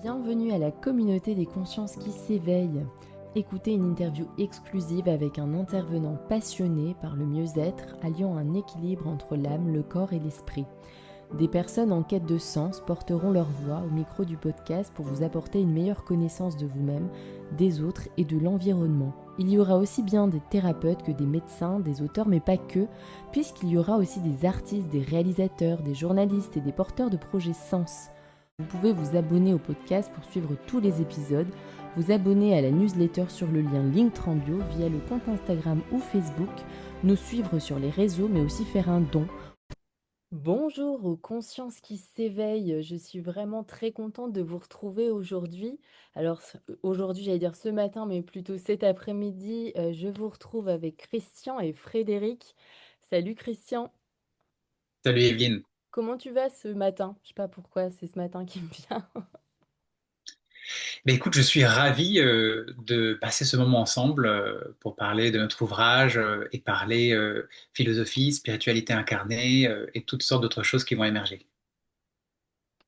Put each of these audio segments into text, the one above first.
Bienvenue à la communauté des consciences qui s'éveillent. Écoutez une interview exclusive avec un intervenant passionné par le mieux-être, alliant un équilibre entre l'âme, le corps et l'esprit. Des personnes en quête de sens porteront leur voix au micro du podcast pour vous apporter une meilleure connaissance de vous-même, des autres et de l'environnement. Il y aura aussi bien des thérapeutes que des médecins, des auteurs, mais pas que, puisqu'il y aura aussi des artistes, des réalisateurs, des journalistes et des porteurs de projets sens. Vous pouvez vous abonner au podcast pour suivre tous les épisodes, vous abonner à la newsletter sur le lien Linktrambio via le compte Instagram ou Facebook, nous suivre sur les réseaux mais aussi faire un don. Bonjour aux consciences qui s'éveillent, je suis vraiment très contente de vous retrouver aujourd'hui. Alors aujourd'hui j'allais dire ce matin mais plutôt cet après-midi, je vous retrouve avec Christian et Frédéric. Salut Christian, Salut Evelyne. comment tu vas ce matin? Je sais pas pourquoi c'est ce matin qui me vient. Ben écoute, je suis ravi de passer ce moment ensemble pour parler de notre ouvrage et parler philosophie, spiritualité incarnée et toutes sortes d'autres choses qui vont émerger.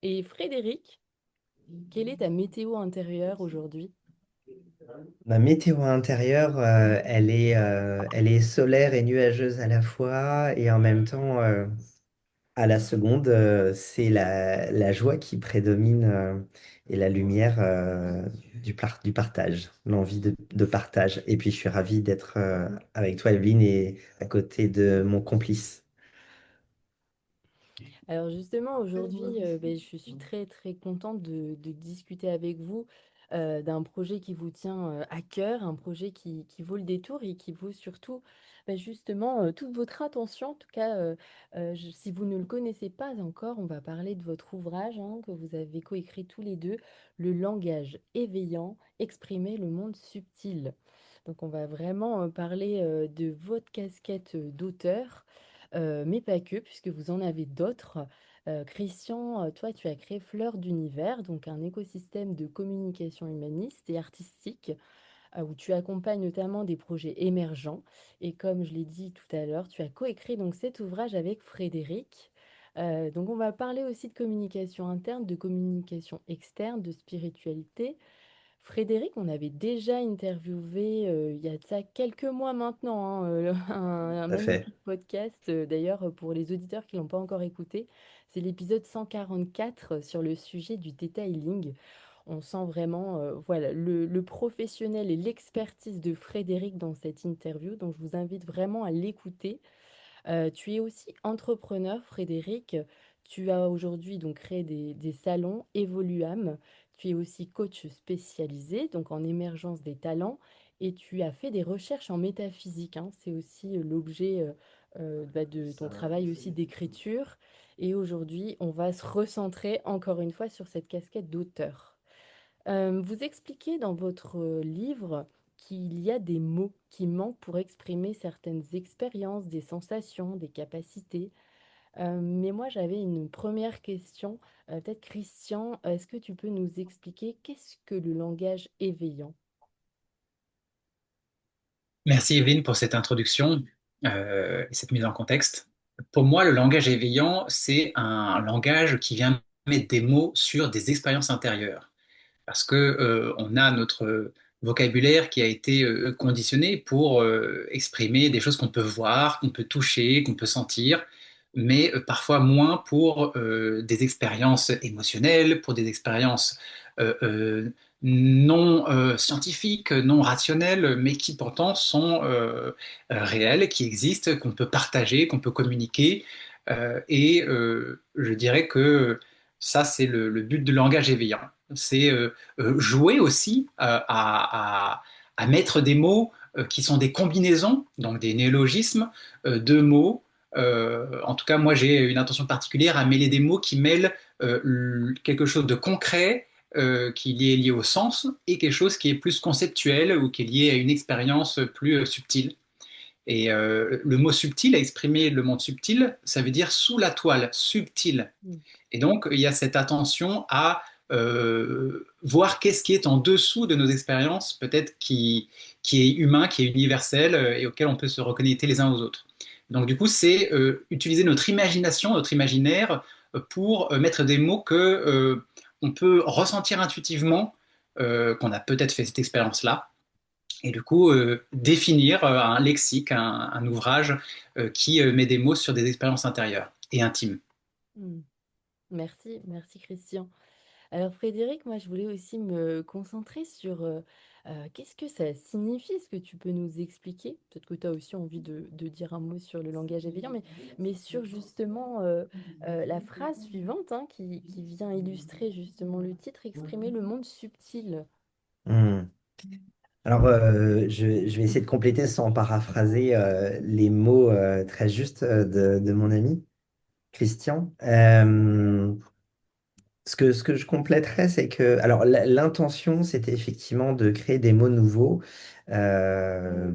Et Frédéric, quelle est ta météo intérieure aujourd'hui? Ma météo intérieure, elle est solaire et nuageuse à la fois, et en même temps, à la seconde, c'est la joie qui prédomine, et la lumière, du partage, l'envie de partage. Et puis, je suis ravi d'être avec toi, Evelyne, et à côté de mon complice. Alors justement, aujourd'hui, je suis très très contente de discuter avec vous d'un projet qui vous tient à cœur, un projet qui vaut le détour et qui vaut surtout justement toute votre attention. En tout cas, si vous ne le connaissez pas encore, on va parler de votre ouvrage hein, que vous avez coécrit tous les deux, Le langage éveillant, exprimer le monde subtil. Donc on va vraiment parler de votre casquette d'auteur. Mais pas que, puisque vous en avez d'autres. Christian, toi, tu as créé Fleur d'univers, donc un écosystème de communication humaniste et artistique, où tu accompagnes notamment des projets émergents. Et comme je l'ai dit tout à l'heure, tu as coécrit donc cet ouvrage avec Frédéric. Donc on va parler aussi de communication interne, de communication externe, de spiritualité. Frédéric, on avait déjà interviewé il y a de ça quelques mois maintenant, hein, un Tout à fait. magnifique podcast. D'ailleurs, pour les auditeurs qui ne l'ont pas encore écouté, c'est l'épisode 144 sur le sujet du detailing. On sent vraiment voilà, le professionnel et l'expertise de Frédéric dans cette interview, donc je vous invite vraiment à l'écouter. Tu es aussi entrepreneur, Frédéric. Tu as aujourd'hui donc créé des salons Evoluam. Tu es aussi coach spécialisé, donc en émergence des talents. Et tu as fait des recherches en métaphysique, hein. C'est aussi l'objet de ton travail aussi d'écriture. Et aujourd'hui, on va se recentrer encore une fois sur cette casquette d'auteur. Vous expliquez dans votre livre qu'il y a des mots qui manquent pour exprimer certaines expériences, des sensations, des capacités. Mais moi, j'avais une première question. Peut-être Christian, est-ce que tu peux nous expliquer qu'est-ce que le langage éveillant? Merci Evelyne pour cette introduction et cette mise en contexte. Pour moi, le langage éveillant, c'est un langage qui vient mettre des mots sur des expériences intérieures. Parce que on a notre vocabulaire qui a été conditionné pour exprimer des choses qu'on peut voir, qu'on peut toucher, qu'on peut sentir, mais parfois moins pour des expériences émotionnelles, pour des expériences non scientifiques, non rationnelles, mais qui pourtant sont réelles, qui existent, qu'on peut partager, qu'on peut communiquer. Je dirais que ça, c'est le but du langage éveillant. C'est jouer aussi à mettre des mots qui sont des combinaisons, donc des néologismes de mots. En tout cas, moi, j'ai une intention particulière à mêler des mots qui mêlent quelque chose de concret qui est lié au sens et quelque chose qui est plus conceptuel ou qui est lié à une expérience plus subtile. Et le mot subtil, à exprimer le monde subtil, ça veut dire sous la toile, subtil. Mm. Et donc, il y a cette attention à voir qu'est-ce qui est en dessous de nos expériences, peut-être qui est humain, qui est universel et auquel on peut se reconnecter les uns aux autres. Donc, du coup, c'est utiliser notre imagination, notre imaginaire pour mettre des mots que on peut ressentir intuitivement qu'on a peut-être fait cette expérience-là, et du coup définir un lexique, un ouvrage qui met des mots sur des expériences intérieures et intimes. Mmh. Merci, merci Christian. Alors Frédéric, moi je voulais aussi me concentrer sur qu'est-ce que ça signifie? Est-ce que tu peux nous expliquer? Peut-être que tu as aussi envie de dire un mot sur le langage éveillant, mais sur justement la phrase suivante hein, qui vient illustrer justement le titre, exprimer le monde subtil. Hmm. Alors, je vais essayer de compléter sans paraphraser les mots très justes de mon ami Christian. Ce que je compléterais, c'est que, alors, l'intention, c'était effectivement de créer des mots nouveaux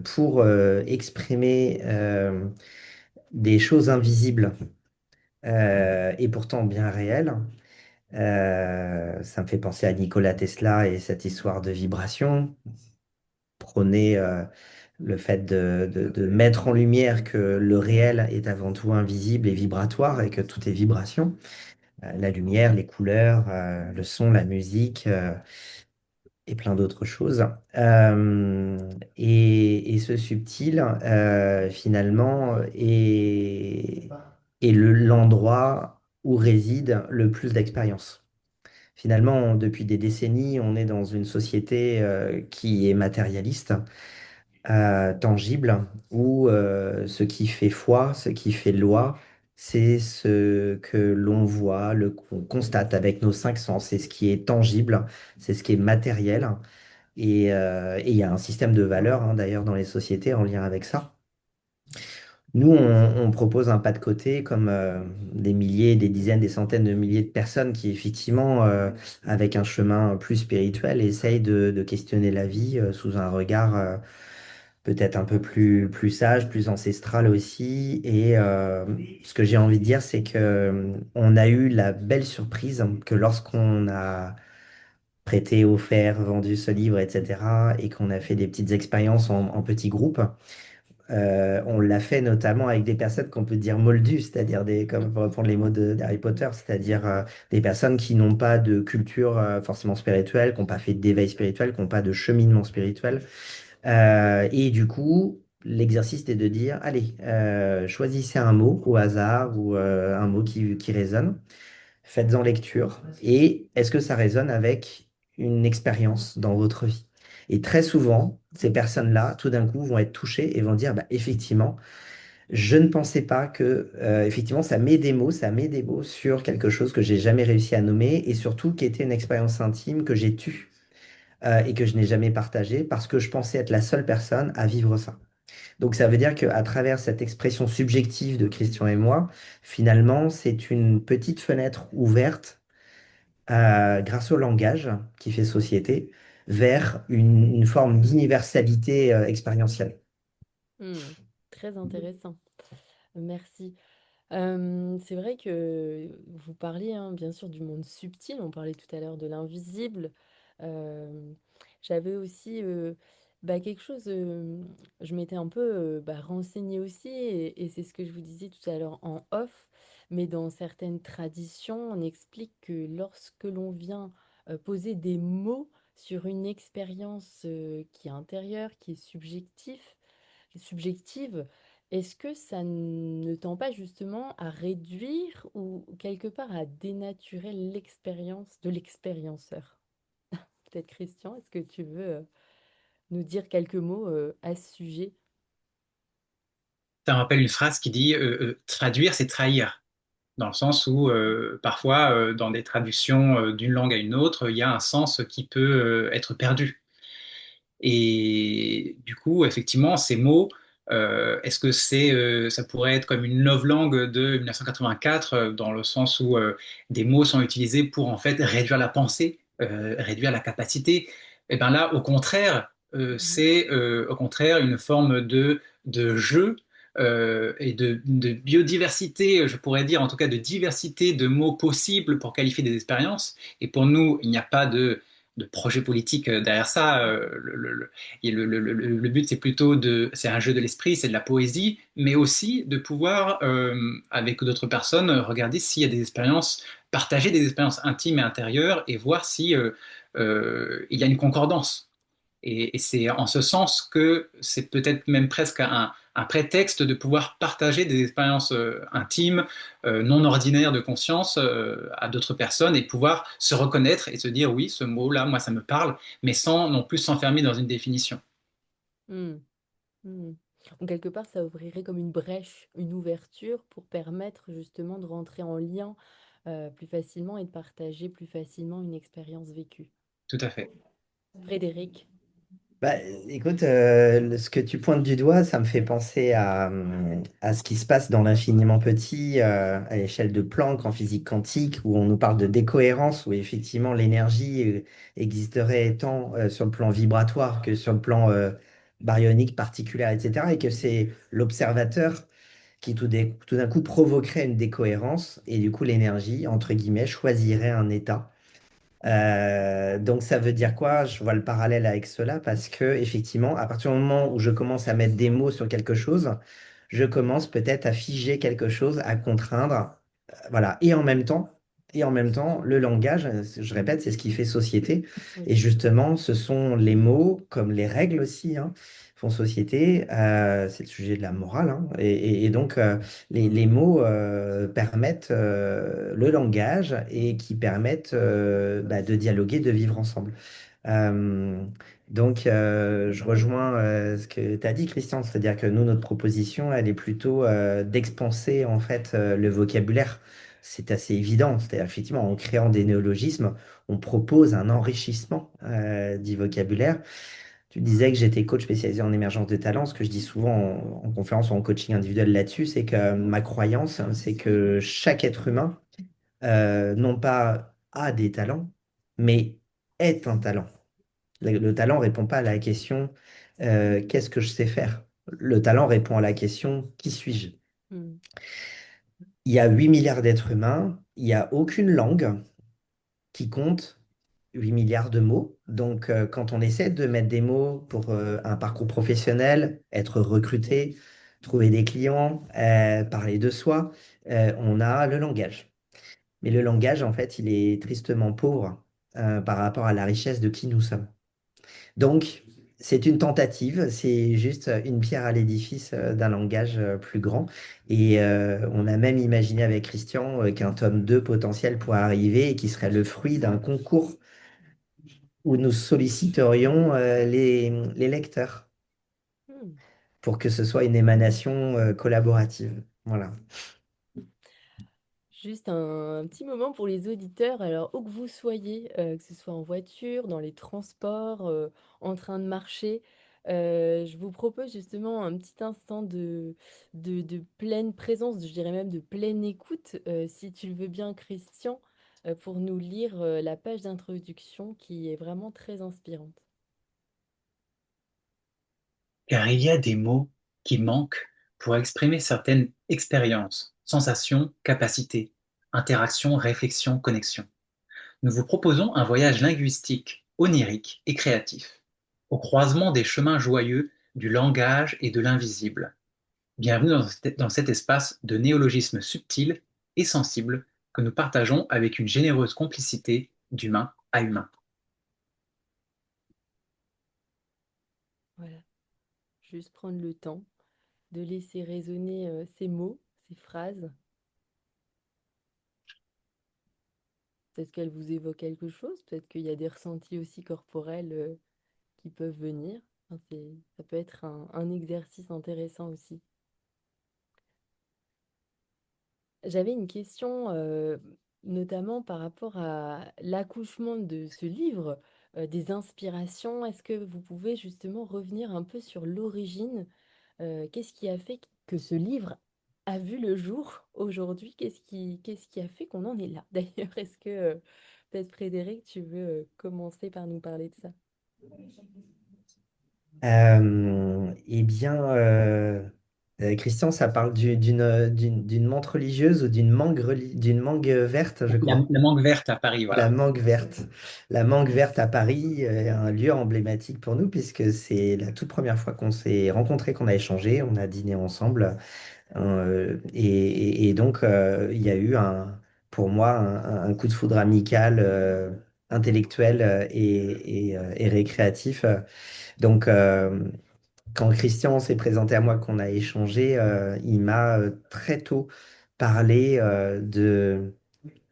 pour exprimer des choses invisibles et pourtant bien réelles. Ça me fait penser à Nikola Tesla et cette histoire de vibration. Prôner le fait de mettre en lumière que le réel est avant tout invisible et vibratoire et que tout est vibration. La lumière, les couleurs, le son, la musique et plein d'autres choses. Et ce subtil, finalement, est l'endroit où réside le plus d'expérience. Finalement, depuis des décennies, on est dans une société qui est matérialiste, tangible, où ce qui fait foi, ce qui fait loi, c'est ce que l'on voit, qu'on constate avec nos cinq sens, c'est ce qui est tangible, c'est ce qui est matériel. Et il y a un système de valeurs, hein, d'ailleurs, dans les sociétés en lien avec ça. Nous, on propose un pas de côté, comme des milliers, des dizaines, des centaines de milliers de personnes qui, effectivement, avec un chemin plus spirituel, essayent de questionner la vie sous un regard peut-être un peu plus sage, plus ancestral aussi. Et ce que j'ai envie de dire, c'est que on a eu la belle surprise que lorsqu'on a prêté, offert, vendu ce livre, etc., et qu'on a fait des petites expériences en petits groupes, on l'a fait notamment avec des personnes qu'on peut dire moldues, c'est-à-dire comme pour reprendre les mots d'Harry Potter, c'est-à-dire des personnes qui n'ont pas de culture forcément spirituelle, qui n'ont pas fait d'éveil spirituel, qui n'ont pas de cheminement spirituel. Et du coup, l'exercice est de dire, allez, choisissez un mot au hasard ou un mot qui résonne, faites-en lecture, et est-ce que ça résonne avec une expérience dans votre vie? Et très souvent, ces personnes-là, tout d'un coup, vont être touchées et vont dire, bah, effectivement, je ne pensais pas que, effectivement, ça met des mots sur quelque chose que j'ai jamais réussi à nommer et surtout qui était une expérience intime que j'ai tue et que je n'ai jamais partagée parce que je pensais être la seule personne à vivre ça. Donc ça veut dire qu'à travers cette expression subjective de Christian et moi, finalement, c'est une petite fenêtre ouverte grâce au langage qui fait société vers une forme d'universalité expérientielle. Hmm. Très intéressant. Merci. C'est vrai que vous parliez, hein, bien sûr, du monde subtil. On parlait tout à l'heure de l'invisible. Hem, J'avais aussi, bah, quelque chose, je m'étais un peu, bah, renseignée aussi et c'est ce que je vous disais tout à l'heure en off. Mais dans certaines traditions, on explique que lorsque l'on vient, poser des mots sur une expérience, qui est intérieure, qui est subjective, est-ce que ça ne tend pas justement à réduire ou quelque part à dénaturer l'expérience de l'expérienceur? Peut-être Christian, est-ce que tu veux nous dire quelques mots à ce sujet? Ça me rappelle une phrase qui dit traduire, c'est trahir. Dans le sens où parfois, dans des traductions d'une langue à une autre, il y a un sens qui peut être perdu. Et du coup, effectivement, ces mots, est-ce que ça pourrait être comme une novlangue de 1984, dans le sens où des mots sont utilisés pour en fait réduire la pensée, réduire la capacité? Et bien là, au contraire, Mhm. c'est au contraire une forme de jeu et de biodiversité, je pourrais dire, en tout cas de diversité de mots possibles pour qualifier des expériences. Et pour nous, il n'y a pas de projet politique derrière ça. Le but, c'est plutôt c'est un jeu de l'esprit, c'est de la poésie, mais aussi de pouvoir, avec d'autres personnes, regarder s'il y a des expériences, partager des expériences intimes et intérieures et voir si il y a une concordance. Et c'est en ce sens que c'est peut-être même presque un prétexte de pouvoir partager des expériences intimes, non ordinaires de conscience à d'autres personnes et pouvoir se reconnaître et se dire oui, ce mot-là, moi, ça me parle, mais sans non plus s'enfermer dans une définition. Mmh. Mmh. Donc quelque part, ça ouvrirait comme une brèche, une ouverture pour permettre justement de rentrer en lien, plus facilement et de partager plus facilement une expérience vécue. Tout à fait. Frédéric? Bah, écoute, ce que tu pointes du doigt, ça me fait penser à ce qui se passe dans l'infiniment petit, à l'échelle de Planck en physique quantique, où on nous parle de décohérence, où effectivement l'énergie existerait tant sur le plan vibratoire que sur le plan baryonique, particulaire, etc. Et que c'est l'observateur qui tout d'un coup provoquerait une décohérence, et du coup l'énergie, entre guillemets, choisirait un état. Donc ça veut dire quoi? Je vois le parallèle avec cela parce que effectivement, à partir du moment où je commence à mettre des mots sur quelque chose, je commence peut-être à figer quelque chose, à contraindre, voilà. Et en même temps, le langage, je répète, c'est ce qui fait société. Oui. Et justement, ce sont les mots, comme les règles aussi, hein, font société. C'est le sujet de la morale, hein. Et donc, les mots permettent le langage et qui permettent bah, de dialoguer, de vivre ensemble. Euh, donc, je rejoins ce que tu as dit, Christian, c'est-à-dire que nous, notre proposition, elle est plutôt d'expanser en fait le vocabulaire. C'est assez évident, c'est-à-dire effectivement, en créant des néologismes, on propose un enrichissement du vocabulaire. Tu disais que j'étais coach spécialisé en émergence de talent. Ce que je dis souvent en conférence ou en coaching individuel là-dessus, c'est que ma croyance, c'est que chaque être humain, non pas a des talents, mais est un talent. Le talent répond pas à la question qu'est-ce que je sais faire? Le talent répond à la question qui suis-je? Mmh. Il y a 8 milliards d'êtres humains, il n'y a aucune langue qui compte 8 milliards de mots. Donc, quand on essaie de mettre des mots pour un parcours professionnel, être recruté, trouver des clients, parler de soi, on a le langage. Mais le langage, en fait, il est tristement pauvre par rapport à la richesse de qui nous sommes. Donc, c'est une tentative, c'est juste une pierre à l'édifice d'un langage plus grand. Et on a même imaginé avec Christian qu'un tome 2 potentiel pourrait arriver et qui serait le fruit d'un concours où nous solliciterions les lecteurs Mmh. pour que ce soit une émanation collaborative. Voilà. Juste un petit moment pour les auditeurs. Alors, où que vous soyez, que ce soit en voiture, dans les transports, en train de marcher, je vous propose justement un petit instant de pleine présence, je dirais même de pleine écoute, si tu le veux bien, Christian, pour nous lire la page d'introduction qui est vraiment très inspirante. Car il y a des mots qui manquent pour exprimer certaines expériences, sensations, capacités, interactions, réflexions, connexions. Nous vous proposons un voyage linguistique, onirique et créatif, au croisement des chemins joyeux du langage et de l'invisible. Bienvenue dans cet espace de néologismes subtils et sensibles que nous partageons avec une généreuse complicité d'humain à humain. Voilà, juste prendre le temps de laisser résonner, ces mots, ces phrases. Peut-être qu'elle vous évoque quelque chose, peut-être qu'il y a des ressentis aussi corporels qui peuvent venir. Enfin, ça peut être un exercice intéressant aussi. J'avais une question, notamment par rapport à l'accouchement de ce livre, des inspirations. Est-ce que vous pouvez justement revenir un peu sur l'origine? Qu'est-ce qui a fait que ce livre a vu le jour aujourd'hui? Qu'est-ce qui a fait qu'on en est là? D'ailleurs, est-ce que peut-être Frédéric, tu veux commencer par nous parler de ça? Eh bien, Christian, ça parle d'une menthe religieuse ou d'une mangue verte, je crois. La mangue verte à Paris, La voilà. mangue verte. La mangue verte à Paris, un lieu emblématique pour nous, puisque c'est la toute première fois qu'on s'est rencontrés, qu'on a échangé, on a dîné ensemble. Et donc, il y a eu pour moi un coup de foudre amical, intellectuel et récréatif. Donc, quand Christian s'est présenté à moi, qu'on a échangé, il m'a très tôt parlé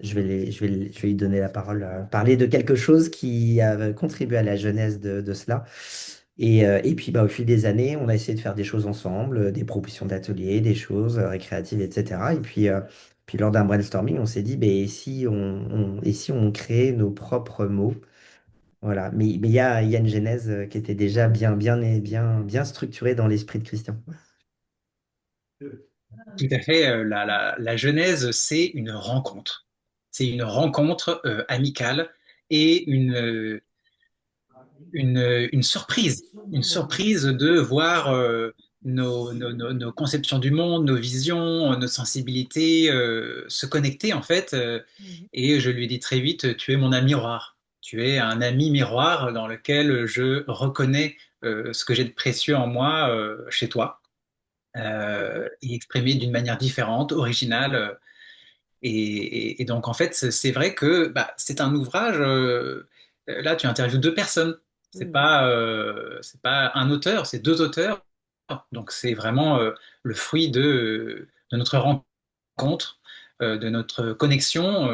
je vais lui donner la parole, parler de quelque chose qui a contribué à la genèse de cela. Et puis, bah, au fil des années, on a essayé de faire des choses ensemble, des propositions d'ateliers, des choses récréatives, etc. Et puis lors d'un brainstorming, on s'est dit, bah, et si on créait nos propres mots? Voilà. Mais il y a une genèse qui était déjà bien structurée dans l'esprit de Christian. Tout à fait. La genèse, c'est une rencontre. C'est une rencontre amicale et une surprise de voir nos conceptions du monde, nos visions, nos sensibilités se connecter en fait. Mhm. Et je lui ai dit très vite, tu es mon ami miroir. Tu es un ami miroir dans lequel je reconnais ce que j'ai de précieux en moi chez toi, et exprimé d'une manière différente, originale. Et donc, en fait, c'est vrai que bah, c'est un ouvrage. Là, tu interviews deux personnes. Mhm. C'est pas un auteur, c'est deux auteurs. Donc, c'est vraiment le fruit de notre rencontre, de notre connexion.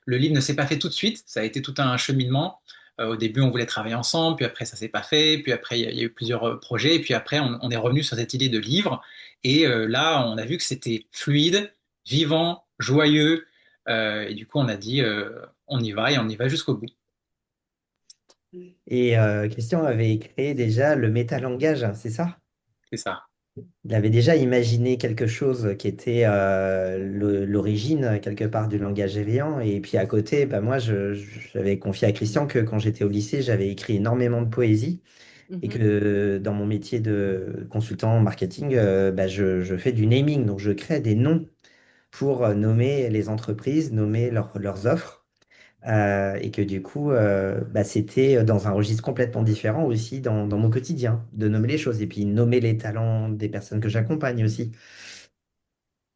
Le livre ne s'est pas fait tout de suite. Ça a été tout un cheminement. Au début, on voulait travailler ensemble, puis après, ça s'est pas fait. Puis après, il y a eu plusieurs projets. Et puis après, on est revenu sur cette idée de livre. Et là, on a vu que c'était fluide, vivant, joyeux. Et du coup, on a dit, on y va et on y va jusqu'au bout. Et Christian avait créé déjà le métalangage, hein, c'est ça? C'est ça. Il avait déjà imaginé quelque chose qui était l'origine quelque part du langage éveillant. Et puis à côté, bah, moi, j'avais confié à Christian que quand j'étais au lycée, j'avais écrit énormément de poésie et Mhm. que dans mon métier de consultant en marketing, bah, je fais du naming. Donc je crée des noms pour nommer les entreprises, nommer leurs offres. Et que du coup, bah, c'était dans un registre complètement différent aussi dans mon quotidien, de nommer les choses et puis nommer les talents des personnes que j'accompagne aussi.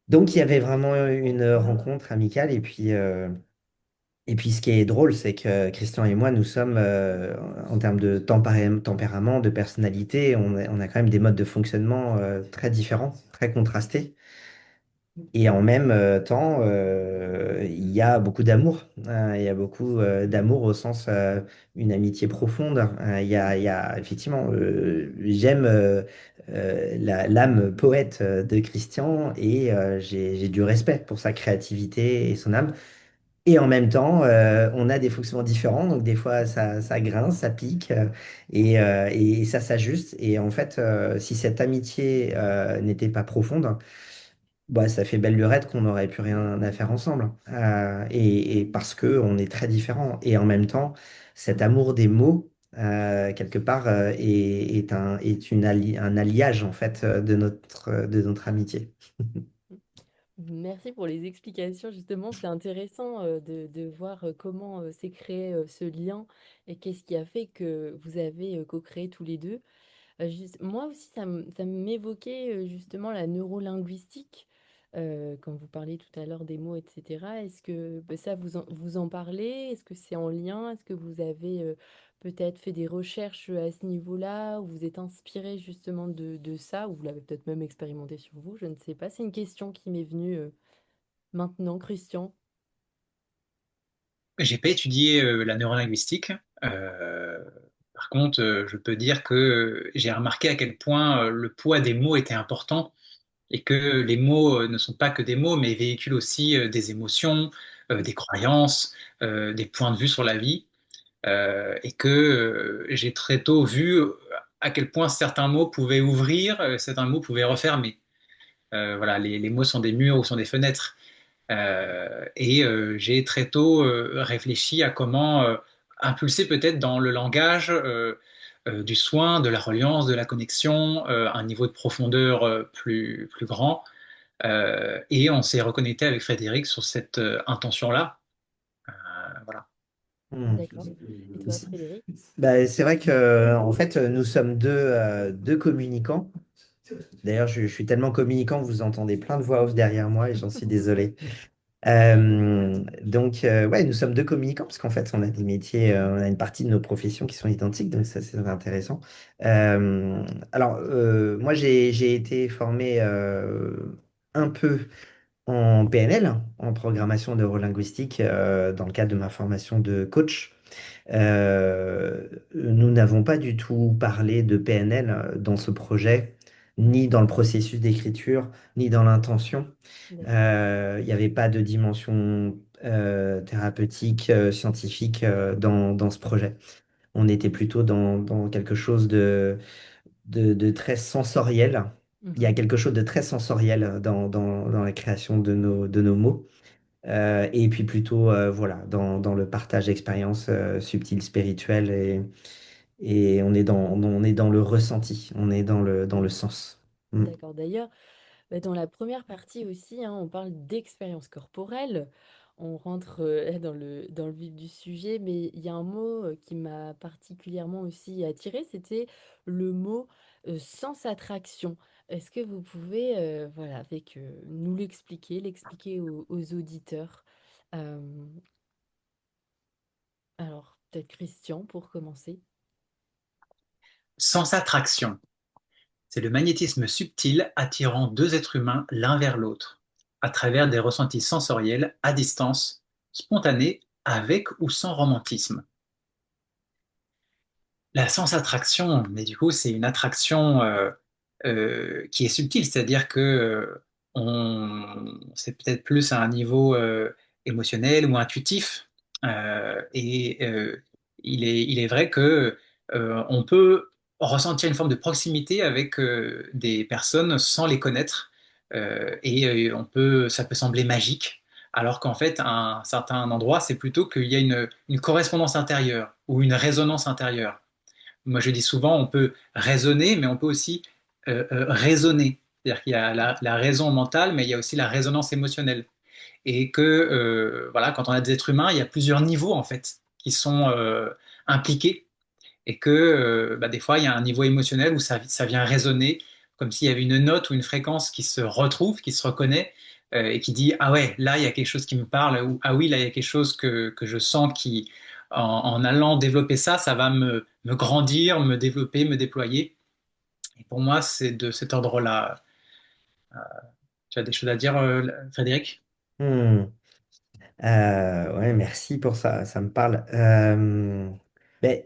Donc il y avait vraiment une rencontre amicale et puis ce qui est drôle, c'est que Christian et moi, nous sommes, en termes de tempérament, de personnalité, on a quand même des modes de fonctionnement très différents, très contrastés. Et en même temps, il y a beaucoup d'amour. Il y a beaucoup d'amour au sens une amitié profonde. Il y a effectivement, j'aime l'âme poète de Christian et j'ai du respect pour sa créativité et son âme. Et en même temps, on a des fonctionnements différents. Donc des fois, ça grince, ça pique et ça s'ajuste. Et en fait, si cette amitié n'était pas profonde, bah, ça fait belle lurette qu'on n'aurait plus rien à faire ensemble. Et parce que on est très différents. Et en même temps, cet amour des mots, quelque part, un alliage, en fait, de notre amitié. Merci pour les explications. Justement, c'est intéressant de voir comment s'est créé ce lien et qu'est-ce qui a fait que vous avez co-créé tous les deux. Moi aussi, ça m'évoquait justement la neurolinguistique, quand vous parliez tout à l'heure des mots, etc. Est-ce que bah, ça, vous en parlez? Est-ce que c'est en lien? Est-ce que vous avez peut-être fait des recherches à ce niveau-là, ou vous êtes inspiré justement de ça, ou vous l'avez peut-être même expérimenté sur vous? Je ne sais pas. C'est une question qui m'est venue maintenant, Christian. J'ai pas étudié la neurolinguistique. Euh, Par contre, je peux dire que j'ai remarqué à quel point le poids des mots était important et que les mots ne sont pas que des mots, mais véhiculent aussi des émotions, des croyances, des points de vue sur la vie. Et que j'ai très tôt vu à quel point certains mots pouvaient ouvrir, certains mots pouvaient refermer. Voilà, les mots sont des murs ou sont des fenêtres. Et j'ai très tôt réfléchi à comment impulser peut-être dans le langage du soin, de la reliance, de la connexion, un niveau de profondeur plus grand. Et on s'est reconnecté avec Frédéric sur cette intention-là. Voilà. Hmm. D'accord. Et toi, Frédéric? Bah, c'est vrai que en fait, nous sommes deux communicants. D'ailleurs, je suis tellement communicant que vous entendez plein de voix off derrière moi et j'en suis désolé. Ouais, nous sommes deux communicants parce qu'en fait, on a des métiers, on a une partie de nos professions qui sont identiques, donc ça, c'est intéressant. Euh, Moi, j'ai été formé un peu en PNL, en programmation neurolinguistique, dans le cadre de ma formation de coach. Nous n'avons pas du tout parlé de PNL dans ce projet, ni dans le processus d'écriture, ni dans l'intention. D'accord. Il n'y avait pas de dimension thérapeutique, scientifique dans ce projet. On était plutôt dans quelque chose de très sensoriel. Il y a Mhm. quelque chose de très sensoriel dans la création de nos mots. Et puis plutôt voilà, dans le partage d'expériences subtiles, spirituelles, et on est dans le ressenti, on est dans le sens. Mm. D'accord. D'ailleurs, bah, dans la première partie aussi, hein, on parle d'expérience corporelle. On rentre dans le vif du sujet, mais il y a un mot qui m'a particulièrement aussi attirée, c'était le mot sans attraction. Est-ce que vous pouvez, voilà, nous l'expliquer aux auditeurs? Euh, alors, peut-être Christian pour commencer. Sans attraction, c'est le magnétisme subtil attirant deux êtres humains l'un vers l'autre, à travers des ressentis sensoriels à distance, spontanés, avec ou sans romantisme. La sens-attraction, mais du coup, c'est une attraction qui est subtile, c'est-à-dire que c'est peut-être plus à un niveau émotionnel ou intuitif. Et il est vrai que on peut ressentir une forme de proximité avec des personnes sans les connaître. Ça peut sembler magique, alors qu'en fait, à un certain endroit, c'est plutôt qu'il y a une correspondance intérieure ou une résonance intérieure. Moi, je dis souvent, on peut raisonner, mais on peut aussi raisonner. C'est-à-dire qu'il y a la raison mentale, mais il y a aussi la résonance émotionnelle. Et que, voilà, quand on a des êtres humains, il y a plusieurs niveaux, en fait, qui sont impliqués. Et que, bah, des fois, il y a un niveau émotionnel où ça vient résonner, comme s'il y avait une note ou une fréquence qui se retrouve, qui se reconnaît, et qui dit, ah ouais, là, il y a quelque chose qui me parle, ou ah oui, là, il y a quelque chose que je sens qui, en allant développer ça, ça va me grandir, me développer, me déployer. Et pour moi, c'est de cet ordre-là. Tu as des choses à dire, Frédéric? Hmm. Ouais, merci pour ça, ça me parle. Ben,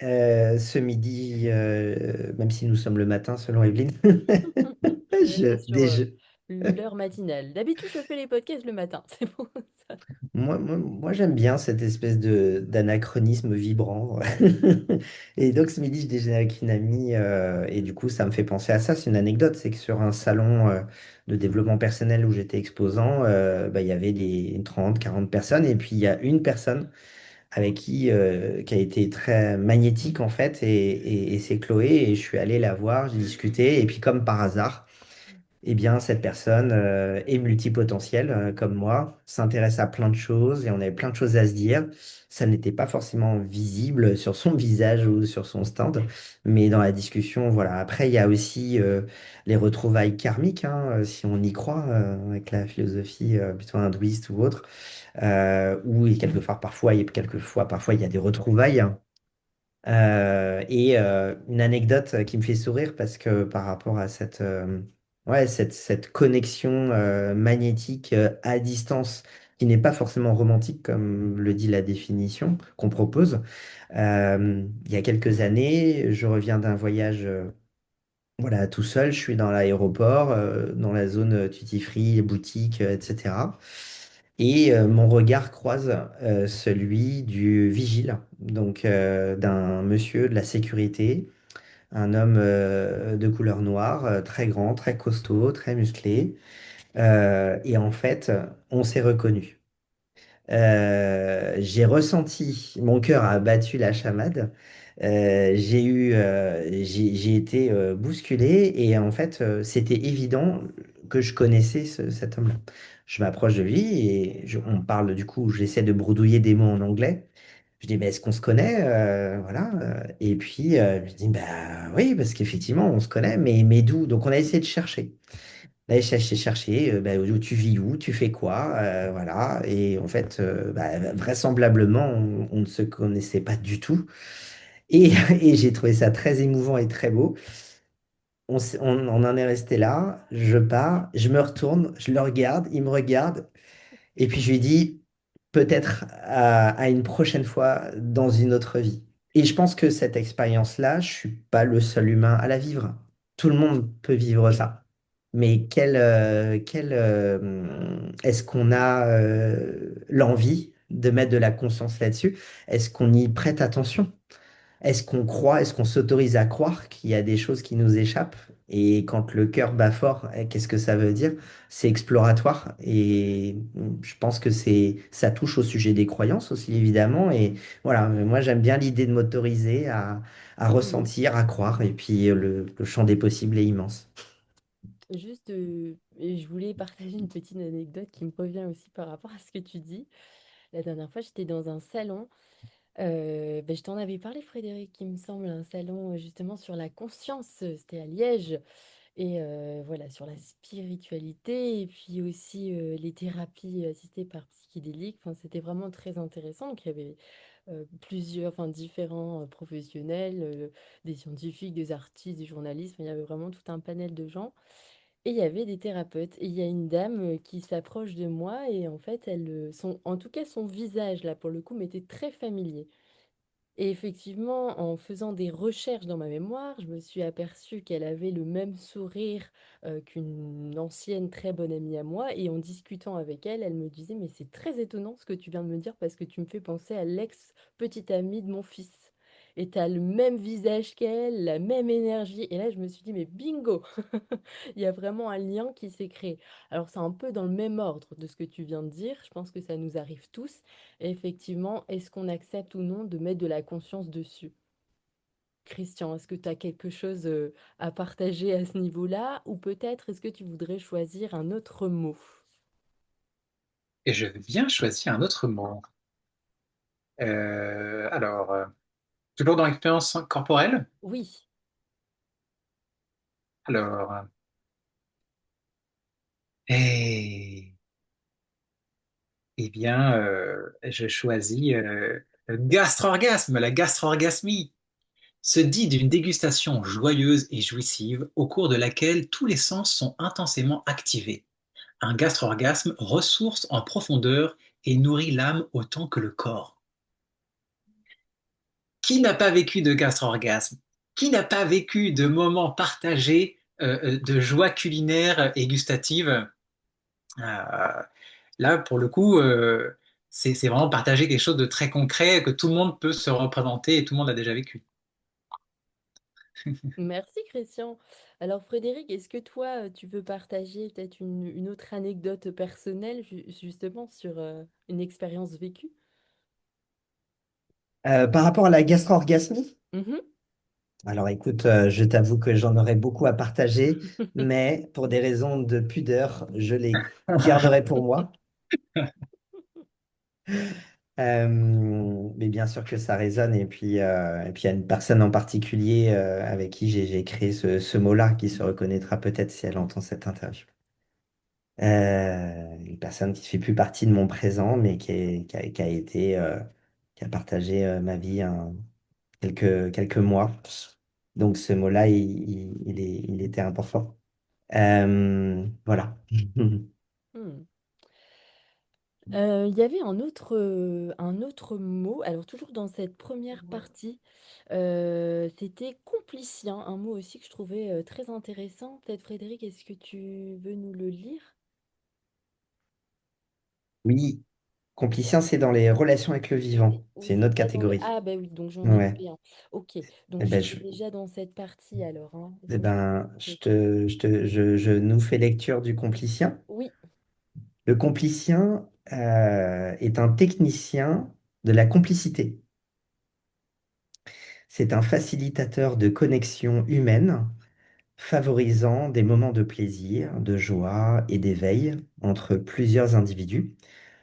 Ce midi, même si nous sommes le matin selon Evelyne, On est sur déjà, l'heure matinale. D'habitude, je fais les podcasts le matin. C'est pour ça. moi, j'aime bien cette espèce d'anachronisme vibrant. Et donc ce midi, je déjeunais avec une amie et du coup, ça me fait penser à ça. C'est une anecdote, c'est que sur un salon de développement personnel où j'étais exposant, il y avait des 30, 40 personnes et puis il y a une personne avec qui a été très magnétique en fait et c'est Chloé et je suis allé la voir, j'ai discuté et puis comme par hasard, eh bien cette personne est multipotentielle comme moi, s'intéresse à plein de choses et on avait plein de choses à se dire. Ça n'était pas forcément visible sur son visage ou sur son stand, mais dans la discussion, voilà. Après, il y a aussi les retrouvailles karmiques, hein, si on y croit, avec la philosophie plutôt hindouiste ou autre où parfois il y a des retrouvailles. Une anecdote qui me fait sourire parce que par rapport à cette connexion magnétique à distance qui n'est pas forcément romantique comme le dit la définition qu'on propose. Il y a quelques années, je reviens d'un voyage voilà, tout seul, je suis dans l'aéroport, dans la zone duty-free, boutique, etc. Et mon regard croise celui du vigile, donc d'un monsieur de la sécurité, un homme de couleur noire, très grand, très costaud, très musclé. Et en fait, on s'est reconnus. J'ai ressenti, mon cœur a battu la chamade. J'ai été bousculé et en fait, c'était évident que je connaissais cet homme-là. Je m'approche de lui et on parle du coup, j'essaie de bredouiller des mots en anglais. Je dis, mais est-ce qu'on se connaît? Voilà. Et puis, il me dit, bah oui, parce qu'effectivement, on se connaît, mais d'où? Donc, on a essayé de chercher. Là, chercher, bah, où tu vis où, tu fais quoi, voilà. Et en fait, bah, vraisemblablement, on ne se connaissait pas du tout. Et, et j'ai trouvé ça très émouvant et très beau. On en est resté là, je pars, je me retourne, je le regarde, il me regarde, et puis je lui dis peut-être à une prochaine fois dans une autre vie. Et je pense que cette expérience-là, je suis pas le seul humain à la vivre. Tout le monde peut vivre ça. Mais est-ce qu'on a l'envie de mettre de la conscience là-dessus? Est-ce qu'on y prête attention? Est-ce qu'on croit, est-ce qu'on s'autorise à croire qu'il y a des choses qui nous échappent? Et quand le cœur bat fort, qu'est-ce que ça veut dire? C'est exploratoire et je pense que ça touche au sujet des croyances aussi évidemment. Et voilà, moi j'aime bien l'idée de m'autoriser à Hmm. ressentir, à croire et puis le champ des possibles est immense. Juste, et je voulais partager une petite anecdote qui me revient aussi par rapport à ce que tu dis. La dernière fois, j'étais dans un salon. Ben, je t'en avais parlé, Frédéric, il me semble, un salon justement sur la conscience. C'était à Liège. Et voilà, sur la spiritualité et puis aussi les thérapies assistées par psychédéliques. Enfin, c'était vraiment très intéressant. Donc, il y avait plusieurs, enfin, différents professionnels, des scientifiques, des artistes, des journalistes. Enfin, il y avait vraiment tout un panel de gens. Et il y avait des thérapeutes. Et il y a une dame qui s'approche de moi et en fait, en tout cas, son visage, là, pour le coup, m'était très familier. Et effectivement, en faisant des recherches dans ma mémoire, je me suis aperçue qu'elle avait le même sourire qu'une ancienne très bonne amie à moi. Et en discutant avec elle, elle me disait, mais c'est très étonnant ce que tu viens de me dire parce que tu me fais penser à l'ex-petite amie de mon fils. Et tu as le même visage qu'elle, la même énergie. Et là, je me suis dit, mais bingo! Il y a vraiment un lien qui s'est créé. Alors, c'est un peu dans le même ordre de ce que tu viens de dire. Je pense que ça nous arrive tous. Et effectivement, est-ce qu'on accepte ou non de mettre de la conscience dessus? Christian, est-ce que tu as quelque chose à partager à ce niveau-là? Ou peut-être est-ce que tu voudrais choisir un autre mot? Et je vais bien choisir un autre mot. Alors, toujours dans l'expérience corporelle. Oui. Alors, eh, eh bien, je choisis le gastro-orgasme, la gastro-orgasmie. Se dit d'une dégustation joyeuse et jouissive au cours de laquelle tous les sens sont intensément activés. Un gastro-orgasme ressource en profondeur et nourrit l'âme autant que le corps. Qui n'a pas vécu de gastro-orgasme? Qui n'a pas vécu de moments partagés de joie culinaire et gustative? Euh, Là, pour le coup, c'est vraiment partager quelque chose de très concret que tout le monde peut se représenter et tout le monde a déjà vécu. Merci Christian. Alors Frédéric, est-ce que toi, tu veux partager peut-être une autre anecdote personnelle justement sur une expérience vécue? Par rapport à la gastro-orgasmie, Mhm. alors écoute, je t'avoue que j'en aurais beaucoup à partager, mais pour des raisons de pudeur, je les garderai pour moi. Mais bien sûr que ça résonne, et puis il y a une personne en particulier avec qui j'ai créé ce mot-là qui se reconnaîtra peut-être si elle entend cette interview. Une personne qui ne fait plus partie de mon présent, mais qui a été, qui a partagé ma vie quelques mois. Donc ce mot-là, il était important. Voilà. Hmm. Il y avait un autre mot, alors toujours dans cette première partie, c'était complicien, un mot aussi que je trouvais très intéressant. Peut-être Frédéric, est-ce que tu veux nous le lire? Oui, complicien, c'est dans les relations avec le vivant. C'est Oui, une c'est autre pas dans les... catégorie. Ah bah oui, donc j'en ai Ouais. loupé un. Ok, Eh donc ben, j'étais déjà dans cette partie alors, hein. eh Essentiellement. ben, je nous fais lecture du complicien. Oui. Le complicien, est un technicien de la complicité. C'est un facilitateur de connexion humaine, favorisant des moments de plaisir, de joie et d'éveil entre plusieurs individus,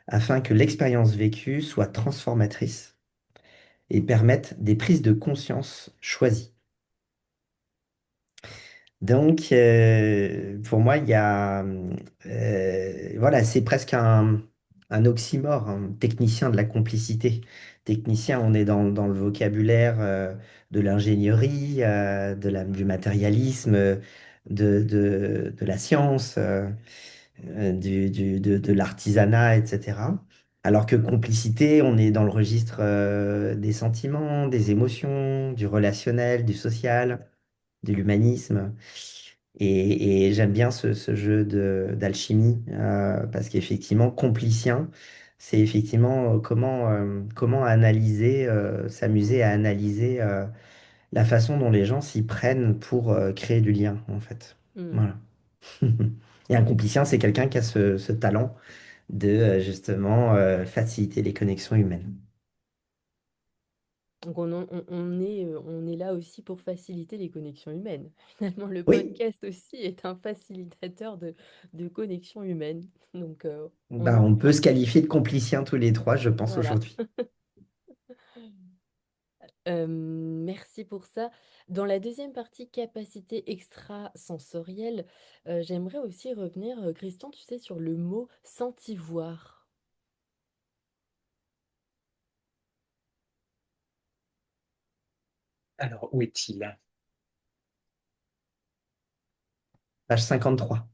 afin que l'expérience vécue soit transformatrice et permette des prises de conscience choisies. Donc, pour moi, il y a, voilà, c'est presque un oxymore, un technicien de la complicité. Technicien, on est dans le vocabulaire de l'ingénierie, du matérialisme, de la science, de l'artisanat, etc. Alors que complicité, on est dans le registre des sentiments, des émotions, du relationnel, du social, de l'humanisme. Et j'aime bien ce jeu d'alchimie parce qu'effectivement, complicien, c'est effectivement comment analyser, s'amuser à analyser la façon dont les gens s'y prennent pour créer du lien, en fait. Hmm. Voilà. Et un complicien, c'est quelqu'un qui a ce talent de justement faciliter les connexions humaines. Donc on est là aussi pour faciliter les connexions humaines. Finalement, le Oui, podcast aussi est un facilitateur de connexions humaines. Donc on bah, en on peut se profite. qualifier de complicien tous les trois, je pense, Voilà. aujourd'hui. Merci pour ça. Dans la deuxième partie, capacité extrasensorielle, j'aimerais aussi revenir, Christian, tu sais, sur le mot sentivoir. Alors, où est-il? Page 53.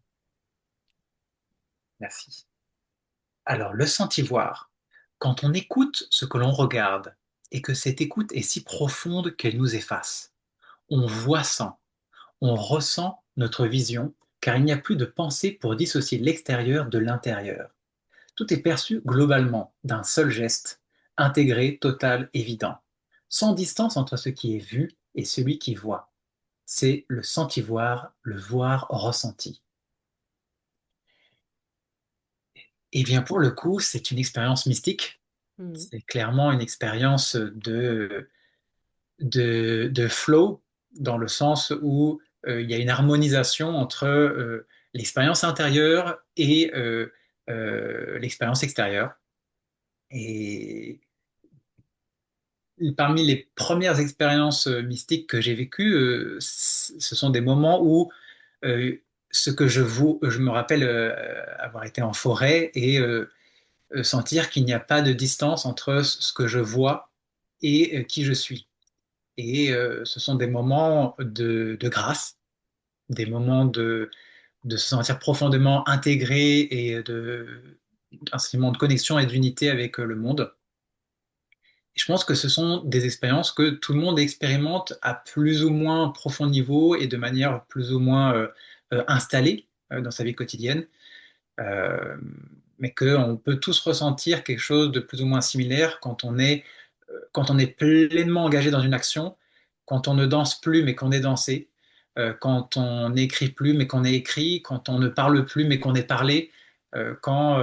Merci. Alors, le sentivoir. Quand on écoute ce que l'on regarde et que cette écoute est si profonde qu'elle nous efface, on voit sans, on ressent notre vision, car il n'y a plus de pensée pour dissocier l'extérieur de l'intérieur. Tout est perçu globalement, d'un seul geste, intégré, total, évident, sans distance entre ce qui est vu et celui qui voit. C'est le sentivoir, le voir ressenti. Et bien pour le coup, c'est une expérience mystique. Mhm. C'est clairement une expérience de flow, dans le sens où il y a une harmonisation entre l'expérience intérieure et l'expérience extérieure. Et parmi les premières expériences mystiques que j'ai vécues, ce sont des moments où euh, ce que je me rappelle avoir été en forêt et sentir qu'il n'y a pas de distance entre ce que je vois et qui je suis. Et ce sont des moments de grâce, des moments de se sentir profondément intégré et un sentiment de connexion et d'unité avec le monde. Et je pense que ce sont des expériences que tout le monde expérimente à plus ou moins profond niveau et de manière plus ou moins installée dans sa vie quotidienne. Euh, mais qu'on peut tous ressentir quelque chose de plus ou moins similaire quand on est pleinement engagé dans une action, quand on ne danse plus mais qu'on est dansé, quand on n'écrit plus mais qu'on est écrit, quand on ne parle plus mais qu'on est parlé, quand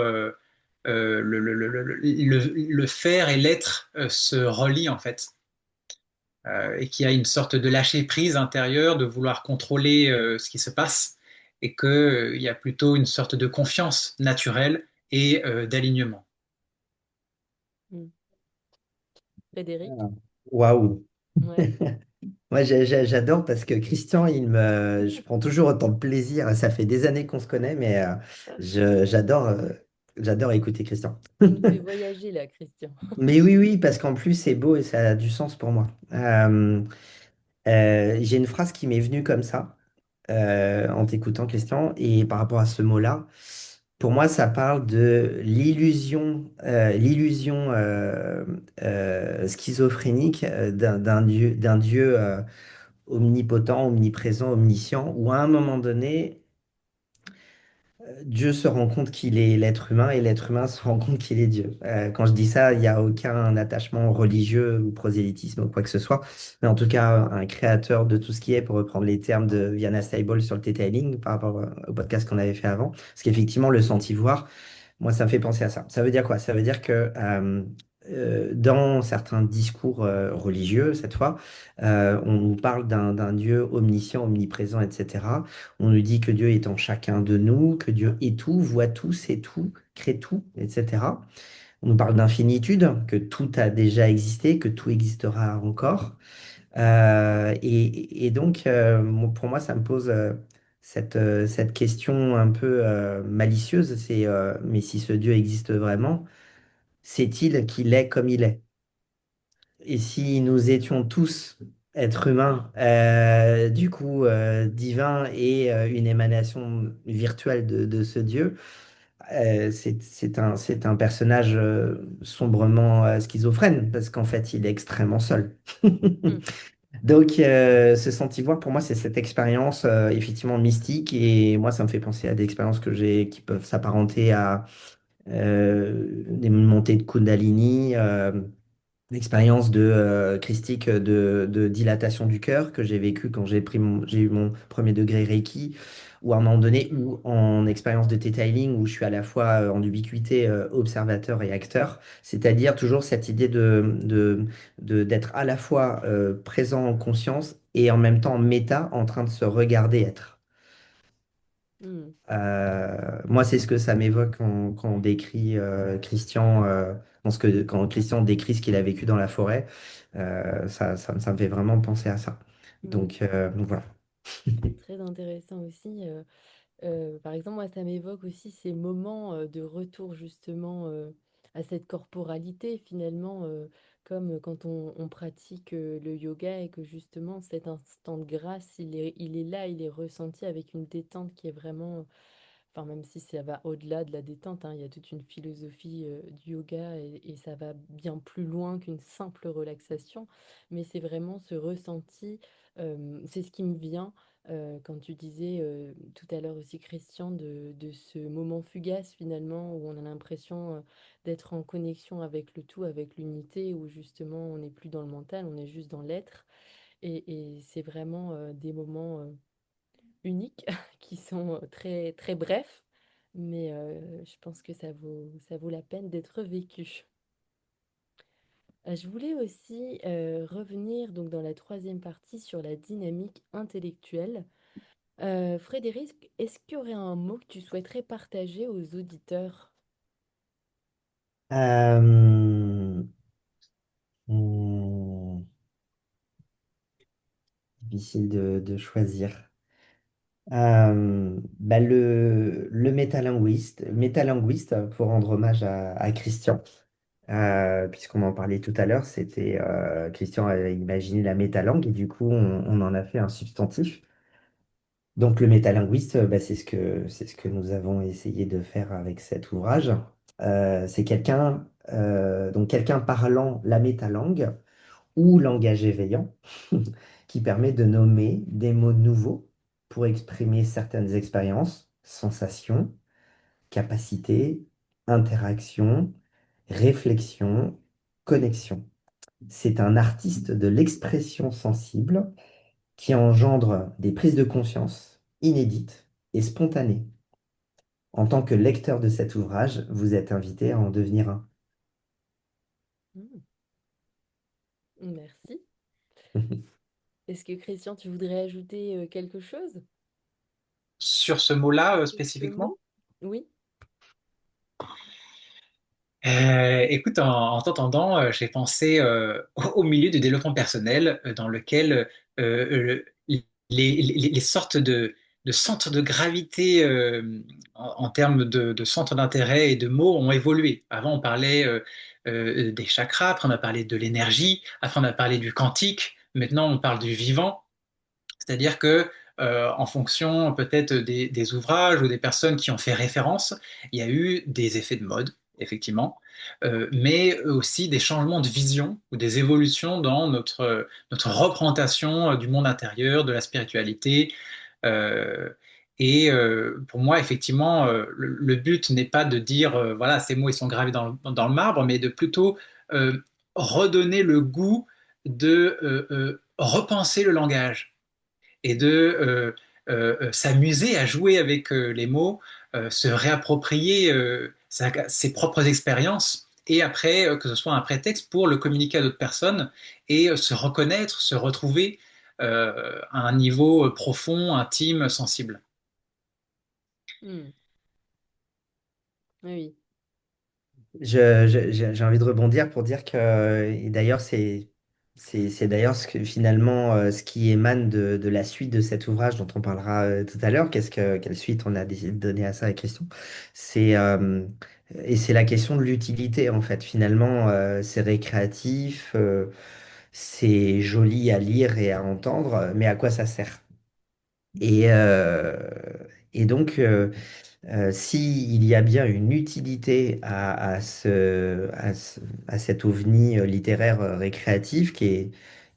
le faire et l'être se relient en fait. Et qu'il y a une sorte de lâcher prise intérieur, de vouloir contrôler ce qui se passe, et qu'il y a plutôt une sorte de confiance naturelle et d'alignement. Mhm. Frédéric? Ah. Waouh! Ouais. Moi, j'adore parce que Christian, je prends toujours autant de plaisir. Ça fait des années qu'on se connaît, mais j'adore écouter Christian. Tu nous fais voyager là, Christian. Mais oui, oui, parce qu'en plus, c'est beau et ça a du sens pour moi. J'ai une phrase qui m'est venue comme ça en t'écoutant, Christian, et par rapport à ce mot-là, pour moi, ça parle de l'illusion schizophrénique d'un Dieu omnipotent, omniprésent, omniscient, où à un moment donné, Dieu se rend compte qu'il est l'être humain et l'être humain se rend compte qu'il est Dieu. Quand je dis ça, il n'y a aucun attachement religieux ou prosélytisme ou quoi que ce soit, mais en tout cas, un créateur de tout ce qui est, pour reprendre les termes de Viana Stable sur le detailing par rapport au podcast qu'on avait fait avant. Parce qu'effectivement, le sentivoir, Moi, ça me fait penser à ça. Ça veut dire quoi? Ça veut dire que dans certains discours religieux, cette fois, on nous parle d'un Dieu omniscient, omniprésent, etc. On nous dit que Dieu est en chacun de nous, que Dieu est tout, voit tout, sait tout, crée tout, etc. On nous parle d'infinitude, que tout a déjà existé, que tout existera encore. Et donc, pour moi, ça me pose cette question un peu malicieuse, c'est mais si ce Dieu existe vraiment, sait-il qu'il est comme il est? Et si nous étions tous êtres humains, du coup divins et une émanation virtuelle de ce Dieu, c'est un personnage sombrement schizophrène, parce qu'en fait, il est extrêmement seul. Mm. Donc, ce sentivoir, pour moi, c'est cette expérience effectivement mystique. Et moi, ça me fait penser à des expériences que j'ai qui peuvent s'apparenter à des montées de Kundalini, l'expérience de christique de dilatation du cœur que j'ai vécu quand j'ai eu mon premier degré Reiki, ou à un moment donné, ou en expérience de Theta Healing, où je suis à la fois en ubiquité observateur et acteur, c'est-à-dire toujours cette idée d'être à la fois présent en conscience et en même temps méta, en train de se regarder être. Moi, c'est ce que ça m'évoque quand on décrit Christian, quand Christian décrit ce qu'il a vécu dans la forêt. Ça me fait vraiment penser à ça. Mm. Donc voilà. C'est très intéressant aussi. Par exemple, moi, ça m'évoque aussi ces moments de retour justement à cette corporalité finalement, comme quand on pratique le yoga et que justement cet instant de grâce, il est là, il est ressenti avec une détente qui est vraiment, enfin même si ça va au-delà de la détente, hein, il y a toute une philosophie du yoga et ça va bien plus loin qu'une simple relaxation, mais c'est vraiment ce ressenti, c'est ce qui me vient quand tu disais tout à l'heure aussi, Christian, de ce moment fugace finalement où on a l'impression d'être en connexion avec le tout, avec l'unité, où justement on n'est plus dans le mental, on est juste dans l'être. Et c'est vraiment des moments uniques qui sont très, très brefs, mais je pense que ça vaut la peine d'être vécu. Je voulais aussi revenir donc dans la troisième partie sur la dynamique intellectuelle. Frédéric, est-ce qu'il y aurait un mot que tu souhaiterais partager aux auditeurs? Euh, hmm, difficile de choisir. Bah, le métalinguiste, pour rendre hommage à Christian, puisqu'on en parlait tout à l'heure, c'était Christian avait imaginé la métalangue et du coup on en a fait un substantif. Donc le métalinguiste, bah, c'est ce que nous avons essayé de faire avec cet ouvrage. C'est quelqu'un parlant la métalangue ou langage éveillant qui permet de nommer des mots nouveaux pour exprimer certaines expériences, sensations, capacités, interactions, réflexions, connexions. C'est un artiste de l'expression sensible qui engendre des prises de conscience inédites et spontanées. En tant que lecteur de cet ouvrage, vous êtes invité à en devenir un. Hmm, merci. Est-ce que Christian, tu voudrais ajouter quelque chose Sur ce mot-là sur ce spécifiquement? mot? Oui. Écoute, en t'entendant, j'ai pensé au milieu du développement personnel dans lequel les sortes de centres de gravité en termes de centres d'intérêt et de mots ont évolué. Avant, on parlait des chakras, après on a parlé de l'énergie, après on a parlé du quantique, maintenant on parle du vivant. C'est-à-dire que en fonction peut-être des ouvrages ou des personnes qui ont fait référence, il y a eu des effets de mode, effectivement, mais aussi des changements de vision ou des évolutions dans notre représentation du monde intérieur, de la spiritualité. Euh, pour moi, effectivement, le but n'est pas de dire, voilà, ces mots, ils sont gravés dans le marbre, mais de plutôt euh, redonner le goût de repenser le langage et de s'amuser à jouer avec les mots, se réapproprier ses propres expériences et après que ce soit un prétexte pour le communiquer à d'autres personnes et se reconnaître, se retrouver à un niveau profond, intime, sensible. Hmm. Oui. J'ai envie de rebondir pour dire que, et d'ailleurs, c'est d'ailleurs ce que, finalement ce qui émane de la suite de cet ouvrage dont on parlera tout à l'heure. Quelle suite on a décidé de donner à ça, la question. C'est, et c'est la question de l'utilité, en fait. Finalement, c'est récréatif, c'est joli à lire et à entendre, mais à quoi ça sert? Et, euh, et donc, s'il y a bien une utilité à cet ovni littéraire récréatif qui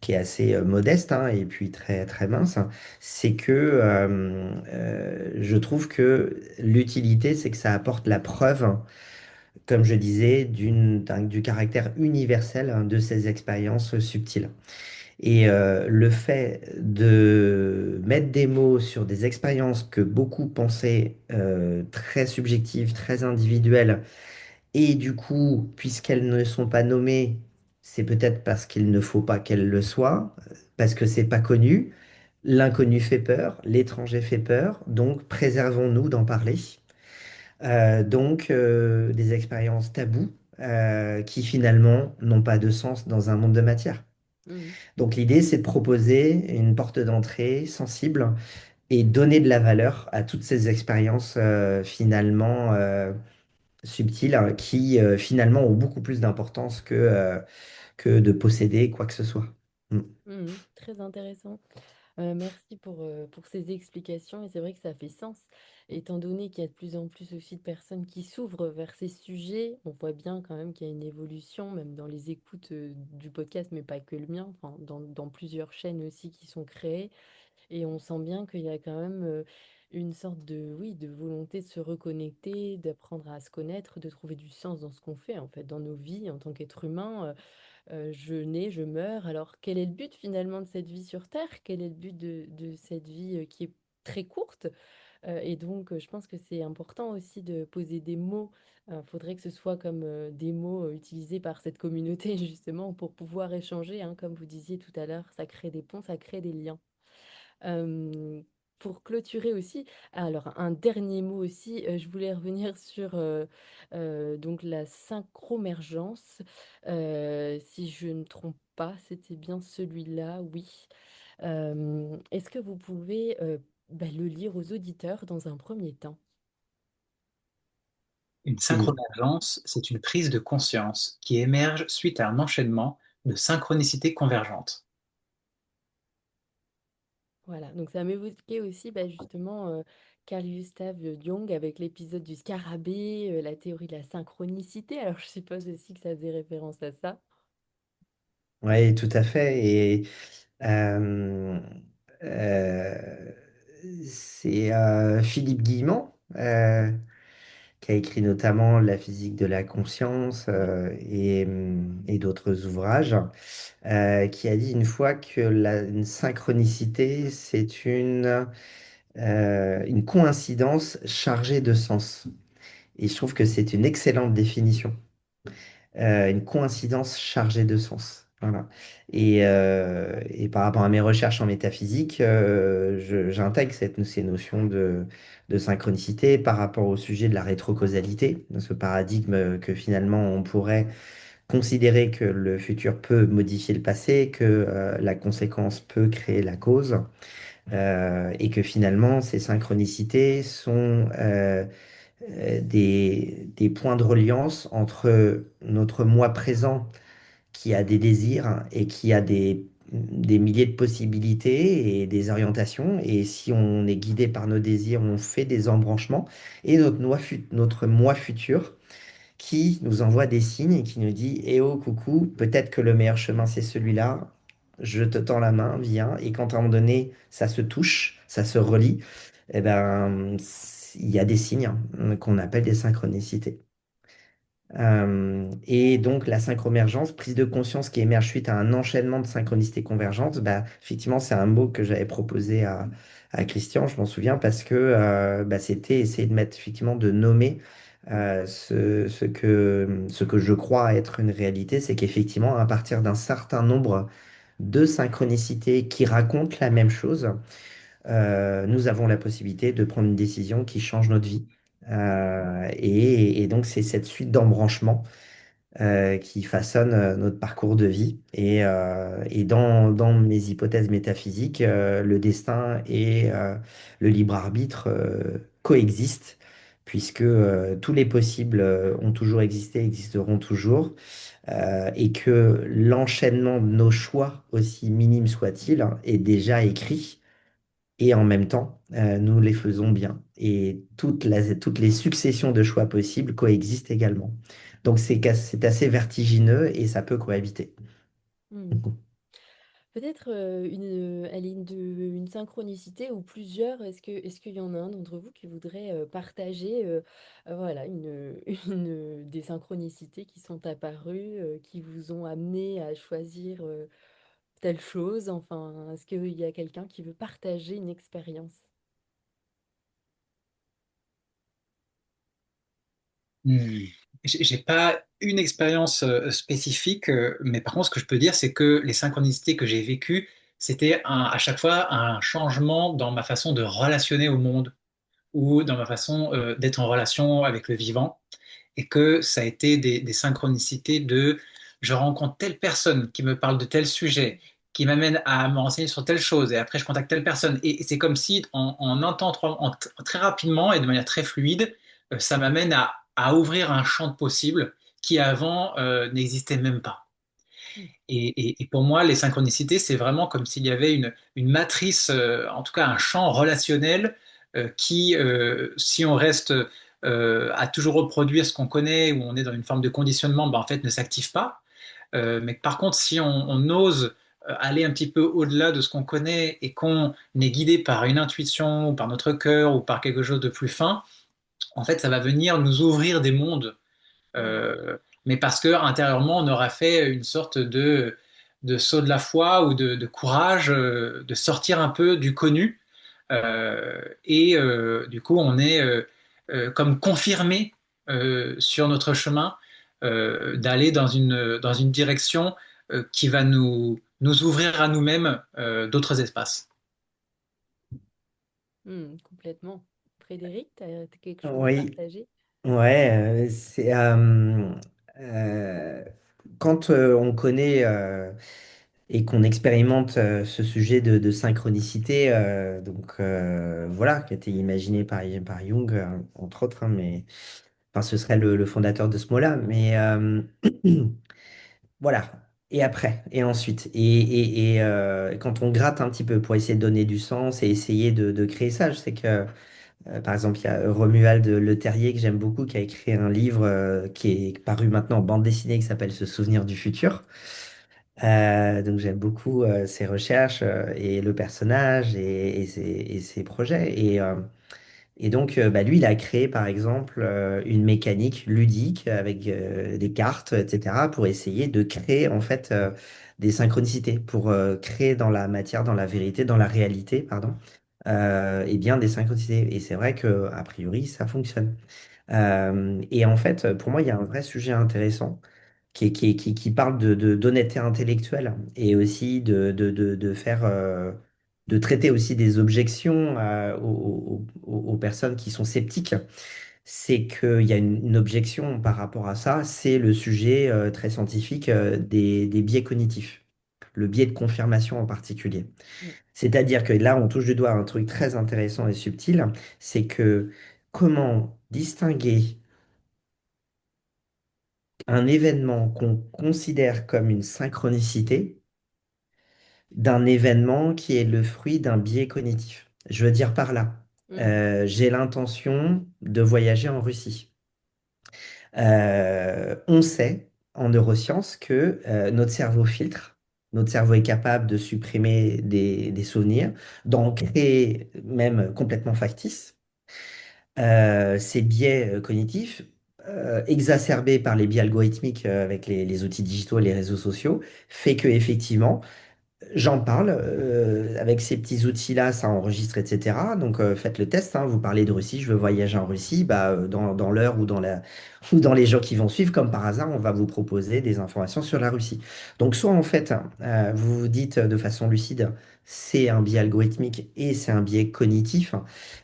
est assez modeste hein, et puis très, très mince, hein, c'est que je trouve que l'utilité, c'est que ça apporte la preuve, comme je disais, du caractère universel hein, de ces expériences subtiles. Et le fait de mettre des mots sur des expériences que beaucoup pensaient très subjectives, très individuelles, et du coup, puisqu'elles ne sont pas nommées, c'est peut-être parce qu'il ne faut pas qu'elles le soient, parce que c'est pas connu. L'inconnu fait peur, l'étranger fait peur, donc préservons-nous d'en parler. Des expériences tabous qui finalement n'ont pas de sens dans un monde de matière. Hmm. Donc l'idée, c'est de proposer une porte d'entrée sensible et donner de la valeur à toutes ces expériences finalement subtiles hein, qui finalement ont beaucoup plus d'importance que de posséder quoi que ce soit. Mm. Hmm. Très intéressant. Merci pour ces explications et c'est vrai que ça fait sens, étant donné qu'il y a de plus en plus aussi de personnes qui s'ouvrent vers ces sujets. On voit bien quand même qu'il y a une évolution, même dans les écoutes du podcast, mais pas que le mien, enfin, dans plusieurs chaînes aussi qui sont créées. Et on sent bien qu'il y a quand même une sorte de, oui, de volonté de se reconnecter, d'apprendre à se connaître, de trouver du sens dans ce qu'on fait, en fait, dans nos vies en tant qu'être humain. Je nais, je meurs. Alors, quel est le but finalement de cette vie sur Terre? Quel est le but de cette vie qui est très courte? Et donc, je pense que c'est important aussi de poser des mots. Il faudrait que ce soit comme des mots utilisés par cette communauté, justement, pour pouvoir échanger, hein, comme vous disiez tout à l'heure, ça crée des ponts, ça crée des liens. Euh, pour clôturer aussi, alors un dernier mot aussi, je voulais revenir sur donc la synchromergence. Si je ne trompe pas, c'était bien celui-là, oui. Est-ce que vous pouvez le lire aux auditeurs dans un premier temps? Une Oui. synchromergence, c'est une prise de conscience qui émerge suite à un enchaînement de synchronicités convergentes. Voilà, donc ça m'évoquait aussi justement Carl Gustav Jung avec l'épisode du scarabée, la théorie de la synchronicité. Alors je suppose aussi que ça faisait référence à ça. Oui, tout à fait. Et euh, euh, c'est Philippe Guillemont qui a écrit notamment La physique de la conscience Oui. et d'autres ouvrages, qui a dit une fois que une synchronicité, c'est une coïncidence chargée de sens. Et je trouve que c'est une excellente définition. Une coïncidence chargée de sens. Voilà. Et par rapport à mes recherches en métaphysique, j'intègre ces notions de synchronicité par rapport au sujet de la rétrocausalité, de ce paradigme que finalement on pourrait considérer que le futur peut modifier le passé, que la conséquence peut créer la cause, et que finalement ces synchronicités sont des points de reliance entre notre moi présent qui a des désirs et qui a des milliers de possibilités et des orientations. Et si on est guidé par nos désirs, on fait des embranchements. Et notre moi futur qui nous envoie des signes et qui nous dit, eh oh, coucou, peut-être que le meilleur chemin, c'est celui-là. Je te tends la main, viens. Et quand à un moment donné, ça se touche, ça se relie, eh ben, il y a des signes qu'on appelle des synchronicités. Et donc la synchromergence, prise de conscience qui émerge suite à un enchaînement de synchronicités convergentes, bah, effectivement, c'est un mot que j'avais proposé à Christian, je m'en souviens, parce que c'était essayer de mettre, effectivement, de nommer Ce que je crois être une réalité, c'est qu'effectivement, à partir d'un certain nombre de synchronicités qui racontent la même chose, nous avons la possibilité de prendre une décision qui change notre vie. Et donc, c'est cette suite d'embranchements qui façonne notre parcours de vie. Et dans mes hypothèses métaphysiques, le destin et le libre arbitre coexistent, puisque tous les possibles ont toujours existé, existeront toujours, et que l'enchaînement de nos choix, aussi minime soit-il, est déjà écrit. Et en même temps, nous les faisons bien. Et toutes les successions de choix possibles coexistent également. Donc c'est assez vertigineux et ça peut cohabiter. Hmm. Peut-être une synchronicité ou plusieurs. Est-ce qu'il y en a un d'entre vous qui voudrait partager voilà, des synchronicités qui sont apparues, qui vous ont amené à choisir telle chose? Enfin, est-ce qu'il y a quelqu'un qui veut partager une expérience? Hmm. J'ai pas une expérience spécifique, mais par contre, ce que je peux dire, c'est que les synchronicités que j'ai vécues, c'était à chaque fois un changement dans ma façon de relationner au monde ou dans ma façon d'être en relation avec le vivant, et que ça a été des synchronicités de je rencontre telle personne qui me parle de tel sujet, qui m'amène à me renseigner sur telle chose, et après je contacte telle personne. Et c'est comme si en un temps, très rapidement et de manière très fluide, ça m'amène à ouvrir un champ de possibles qui avant n'existait même pas. Hmm. Et pour moi, les synchronicités, c'est vraiment comme s'il y avait une matrice, en tout cas un champ relationnel qui, si on reste à toujours reproduire ce qu'on connaît ou on est dans une forme de conditionnement, ben, en fait, ne s'active pas. Mais par contre, si on ose aller un petit peu au-delà de ce qu'on connaît et qu'on est guidé par une intuition ou par notre cœur ou par quelque chose de plus fin, en fait, ça va venir nous ouvrir des mondes Hmm. mais parce que intérieurement, on aura fait une sorte de saut de la foi ou de courage, de sortir un peu du connu. Du coup, on est comme confirmé sur notre chemin d'aller dans une direction qui va nous ouvrir à nous-mêmes d'autres espaces. Hmm, complètement. Frédéric, t'as quelque chose à Oui, partager? ouais, quand on connaît et qu'on expérimente ce sujet de synchronicité, voilà, qui a été imaginé par Jung, entre autres, hein, mais enfin, ce serait le fondateur de ce mot-là, mais voilà. Et après, et ensuite, quand on gratte un petit peu pour essayer de donner du sens et essayer de créer ça, je sais que par exemple, il y a Romuald Le Terrier que j'aime beaucoup, qui a écrit un livre qui est paru maintenant en bande dessinée qui s'appelle Se souvenir du futur. Donc j'aime beaucoup ses recherches et le personnage et ses projets. Et donc bah, lui, il a créé par exemple une mécanique ludique avec des cartes, etc., pour essayer de créer en fait des synchronicités, pour créer dans la matière, dans la vérité, dans la réalité, pardon, et bien des synchronicités. Et c'est vrai que a priori, ça fonctionne. Et en fait, pour moi, il y a un vrai sujet intéressant qui parle d'honnêteté intellectuelle et aussi de faire, de traiter aussi des objections aux personnes qui sont sceptiques. C'est qu'il y a une objection par rapport à ça, c'est le sujet très scientifique des biais cognitifs, le biais de confirmation en particulier. Hmm. C'est-à-dire que là, on touche du doigt un truc très intéressant et subtil, c'est que comment distinguer un événement qu'on considère comme une synchronicité d'un événement qui est le fruit d'un biais cognitif. Je veux dire par là, Hmm. j'ai l'intention de voyager en Russie. On sait en neurosciences que notre cerveau filtre, notre cerveau est capable de supprimer des souvenirs, d'en créer même complètement factices. Ces biais cognitifs, exacerbés par les biais algorithmiques avec les outils digitaux et les réseaux sociaux, fait que effectivement, J'en parle avec ces petits outils-là, ça enregistre, etc. Donc faites le test, hein. Vous parlez de Russie, je veux voyager en Russie. Bah, dans l'heure ou ou dans les jours qui vont suivre, comme par hasard, on va vous proposer des informations sur la Russie. Donc soit en fait, vous vous dites de façon lucide, c'est un biais algorithmique et c'est un biais cognitif.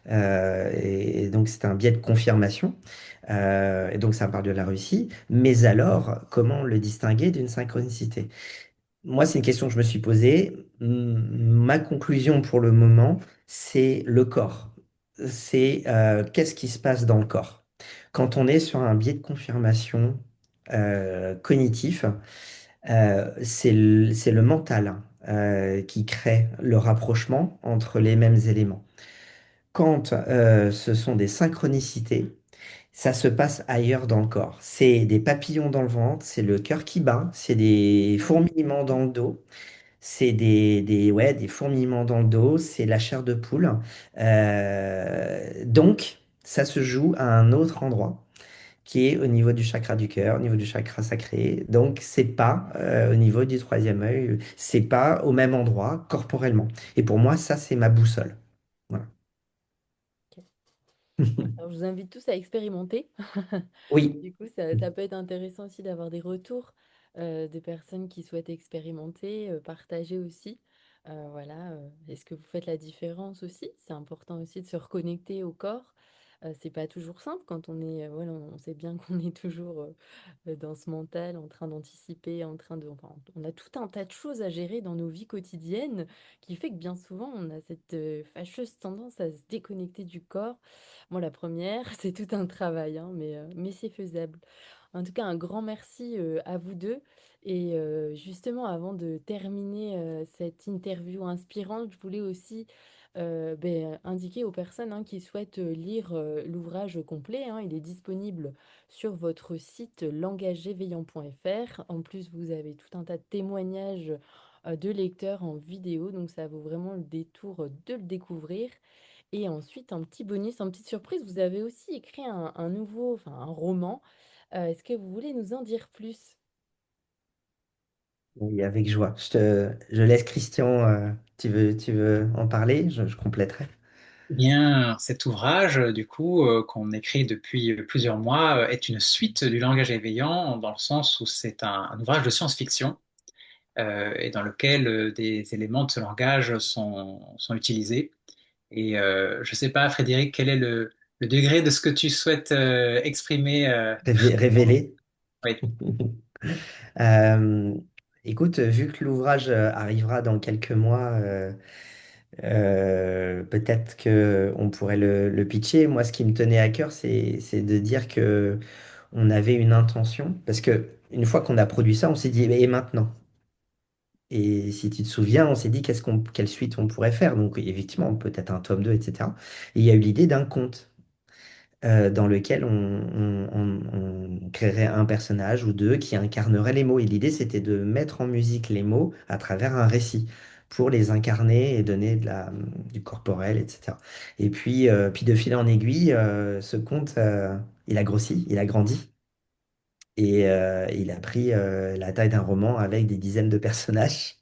Et donc c'est un biais de confirmation. Et donc ça parle de la Russie. Mais alors, comment le distinguer d'une synchronicité? Moi, c'est une question que je me suis posée. Ma conclusion pour le moment, c'est le corps. C'est qu'est-ce qui se passe dans le corps. Quand on est sur un biais de confirmation cognitif, c'est le mental qui crée le rapprochement entre les mêmes éléments. Quand ce sont des synchronicités, ça se passe ailleurs dans le corps. C'est des papillons dans le ventre, c'est le cœur qui bat, c'est des fourmillements dans le dos. C'est ouais, des fourmillements dans le dos, c'est la chair de poule. Donc, ça se joue à un autre endroit, qui est au niveau du chakra du cœur, au niveau du chakra sacré. Donc, c'est pas au niveau du troisième œil, c'est pas au même endroit corporellement. Et pour moi, ça, c'est ma boussole. Voilà. Ok. Alors, je vous invite tous à expérimenter. Oui. Du coup, ça peut être intéressant aussi d'avoir des retours de personnes qui souhaitent expérimenter, partager aussi. Voilà, est-ce que vous faites la différence aussi? C'est important aussi de se reconnecter au corps. C'est pas toujours simple quand on est, voilà, on sait bien qu'on est toujours dans ce mental, en train d'anticiper, en train de, enfin, on a tout un tas de choses à gérer dans nos vies quotidiennes qui fait que bien souvent on a cette fâcheuse tendance à se déconnecter du corps. Moi, la première, c'est tout un travail, hein, mais c'est faisable. En tout cas, un grand merci à vous deux. Et justement, avant de terminer cette interview inspirante, je voulais aussi indiquer aux personnes qui souhaitent lire l'ouvrage complet. Hein, il est disponible sur votre site langageéveillant.fr. En plus, vous avez tout un tas de témoignages de lecteurs en vidéo, donc ça vaut vraiment le détour de le découvrir. Et ensuite, un petit bonus, une petite surprise, vous avez aussi écrit un nouveau, enfin un roman. Est-ce que vous voulez nous en dire plus? Oui, avec joie. Je laisse Christian, tu veux en parler? Je compléterai. Eh bien, cet ouvrage, du coup, qu'on écrit depuis plusieurs mois, est une suite du langage éveillant, dans le sens où c'est un ouvrage de science-fiction, et dans lequel des éléments de ce langage sont utilisés. Et je ne sais pas, Frédéric, quel est le degré de ce que tu souhaites exprimer Révéler. oui. Euh, Écoute, vu que l'ouvrage arrivera dans quelques mois, peut-être que on pourrait le pitcher. Moi, ce qui me tenait à cœur, c'est de dire que on avait une intention, parce que une fois qu'on a produit ça, on s'est dit, et maintenant? Et si tu te souviens, on s'est dit quelle suite on pourrait faire. Donc, oui, effectivement, peut-être un tome 2, etc. Et il y a eu l'idée d'un conte dans lequel on créerait un personnage ou deux qui incarnerait les mots. Et l'idée, c'était de mettre en musique les mots à travers un récit pour les incarner et donner du corporel, etc. Et puis de fil en aiguille, ce conte, il a grossi, il a grandi. Et il a pris la taille d'un roman avec des dizaines de personnages.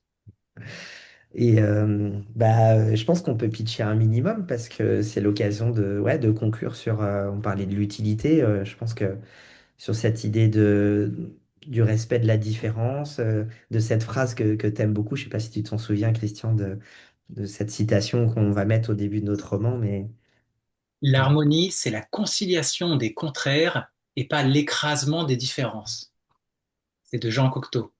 Et je pense qu'on peut pitcher un minimum parce que c'est l'occasion ouais, de conclure sur, on parlait de l'utilité, je pense que sur cette idée du respect de la différence, de cette phrase que tu aimes beaucoup, je sais pas si tu t'en souviens, Christian, de cette citation qu'on va mettre au début de notre roman, mais L'harmonie, c'est la conciliation des contraires et pas l'écrasement des différences. C'est de Jean Cocteau.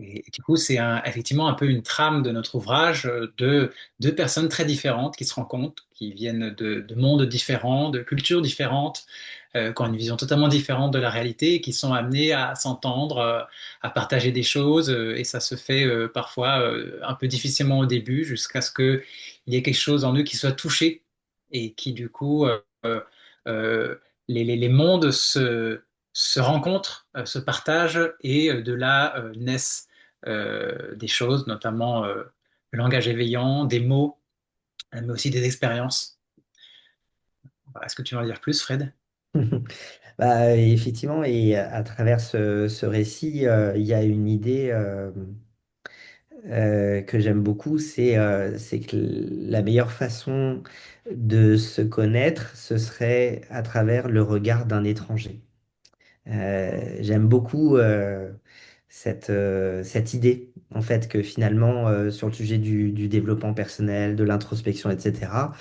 Et du coup, c'est effectivement un peu une trame de notre ouvrage de deux personnes très différentes qui se rencontrent, qui viennent de mondes différents, de cultures différentes, qui ont une vision totalement différente de la réalité et qui sont amenées à s'entendre, à partager des choses. Et ça se fait parfois un peu difficilement au début jusqu'à ce qu'il y ait quelque chose en eux qui soit touché et qui, du coup, euh, les mondes se rencontrent, se partagent et de là naissent des choses, notamment le langage éveillant, des mots, mais aussi des expériences. Est-ce que tu veux en dire plus, Fred? bah, effectivement, et à travers ce récit, il y a une idée. que j'aime beaucoup, c'est que la meilleure façon de se connaître, ce serait à travers le regard d'un étranger. J'aime beaucoup cette idée, en fait, que finalement, sur le sujet du développement personnel, de l'introspection, etc.,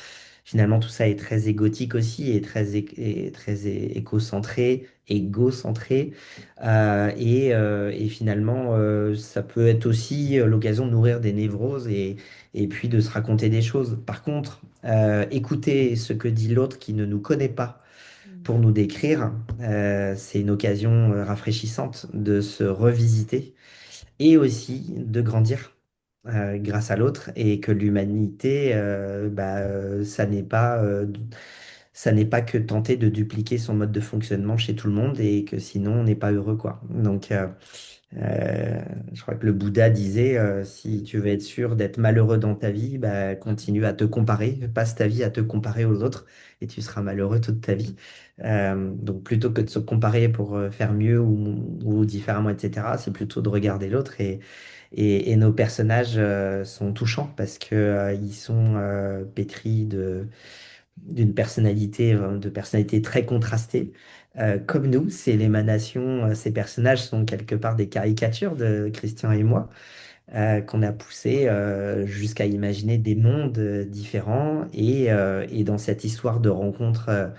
finalement, tout ça est très égotique aussi et très écocentré, égocentré. Et finalement, ça peut être aussi l'occasion de nourrir des névroses et puis de se raconter des choses. Par contre, écouter ce que dit l'autre qui ne nous connaît pas Mm. pour nous décrire, c'est une occasion rafraîchissante de se revisiter et aussi de grandir grâce à l'autre et que l'humanité, ça n'est pas que tenter de dupliquer son mode de fonctionnement chez tout le monde et que sinon on n'est pas heureux, quoi. Donc, euh, je crois que le Bouddha disait, si tu veux être sûr d'être malheureux dans ta vie, bah, continue à te comparer, passe ta vie à te comparer aux autres et tu seras malheureux toute ta vie. Donc plutôt que de se comparer pour faire mieux ou différemment, etc., c'est plutôt de regarder l'autre et nos personnages sont touchants parce que, ils sont pétris de personnalité très contrastée. Comme nous, c'est l'émanation, ces personnages sont quelque part des caricatures de Christian et moi, qu'on a poussé jusqu'à imaginer des mondes différents. Et dans cette histoire de rencontre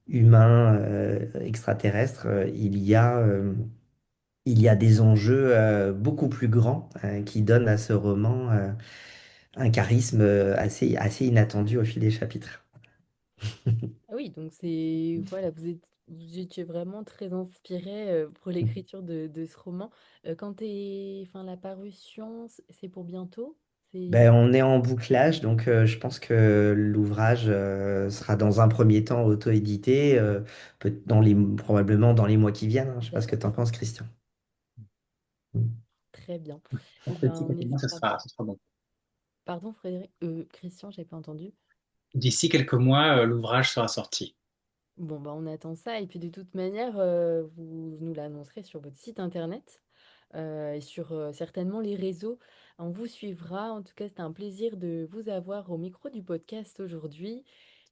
humain extraterrestre, il y a des enjeux beaucoup plus grands qui donnent à ce roman un charisme assez inattendu au fil des chapitres. Ah oui, donc c'est voilà, vous étiez vraiment très inspiré pour l'écriture de ce roman. Enfin la parution, c'est pour bientôt? Ben, C'est on est en bouclage, donc je pense que l'ouvrage sera dans un premier temps auto-édité, probablement dans les mois qui viennent, hein. Je ne sais pas ce que tu d'accord, en penses, Christian. très bien. Et Donc, ben d'ici on quelques mois, n'hésitera pas. ce sera bon. Pardon Frédéric, Christian, j'ai pas entendu. D'ici quelques mois, l'ouvrage sera sorti. Bon, bah, on attend ça. Et puis, de toute manière, vous nous l'annoncerez sur votre site internet et sur certainement les réseaux. On vous suivra. En tout cas, c'était un plaisir de vous avoir au micro du podcast aujourd'hui.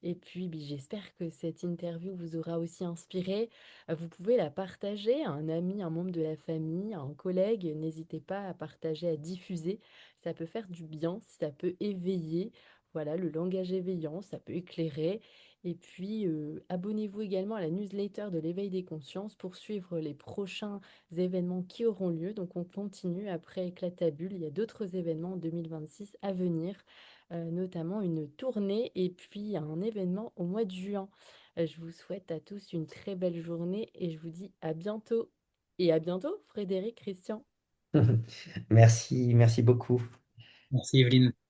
Et puis, j'espère que cette interview vous aura aussi inspiré. Vous pouvez la partager à un ami, un membre de la famille, à un collègue. N'hésitez pas à partager, à diffuser. Ça peut faire du bien, ça peut éveiller. Voilà, le langage éveillant, ça peut éclairer. Et puis, abonnez-vous également à la newsletter de l'éveil des consciences pour suivre les prochains événements qui auront lieu. Donc, on continue après Éclatabule. Il y a d'autres événements en 2026 à venir, notamment une tournée et puis un événement au mois de juin. Je vous souhaite à tous une très belle journée et je vous dis à bientôt. Et à bientôt, Frédéric, Christian. Merci, merci beaucoup. Merci Evelyne.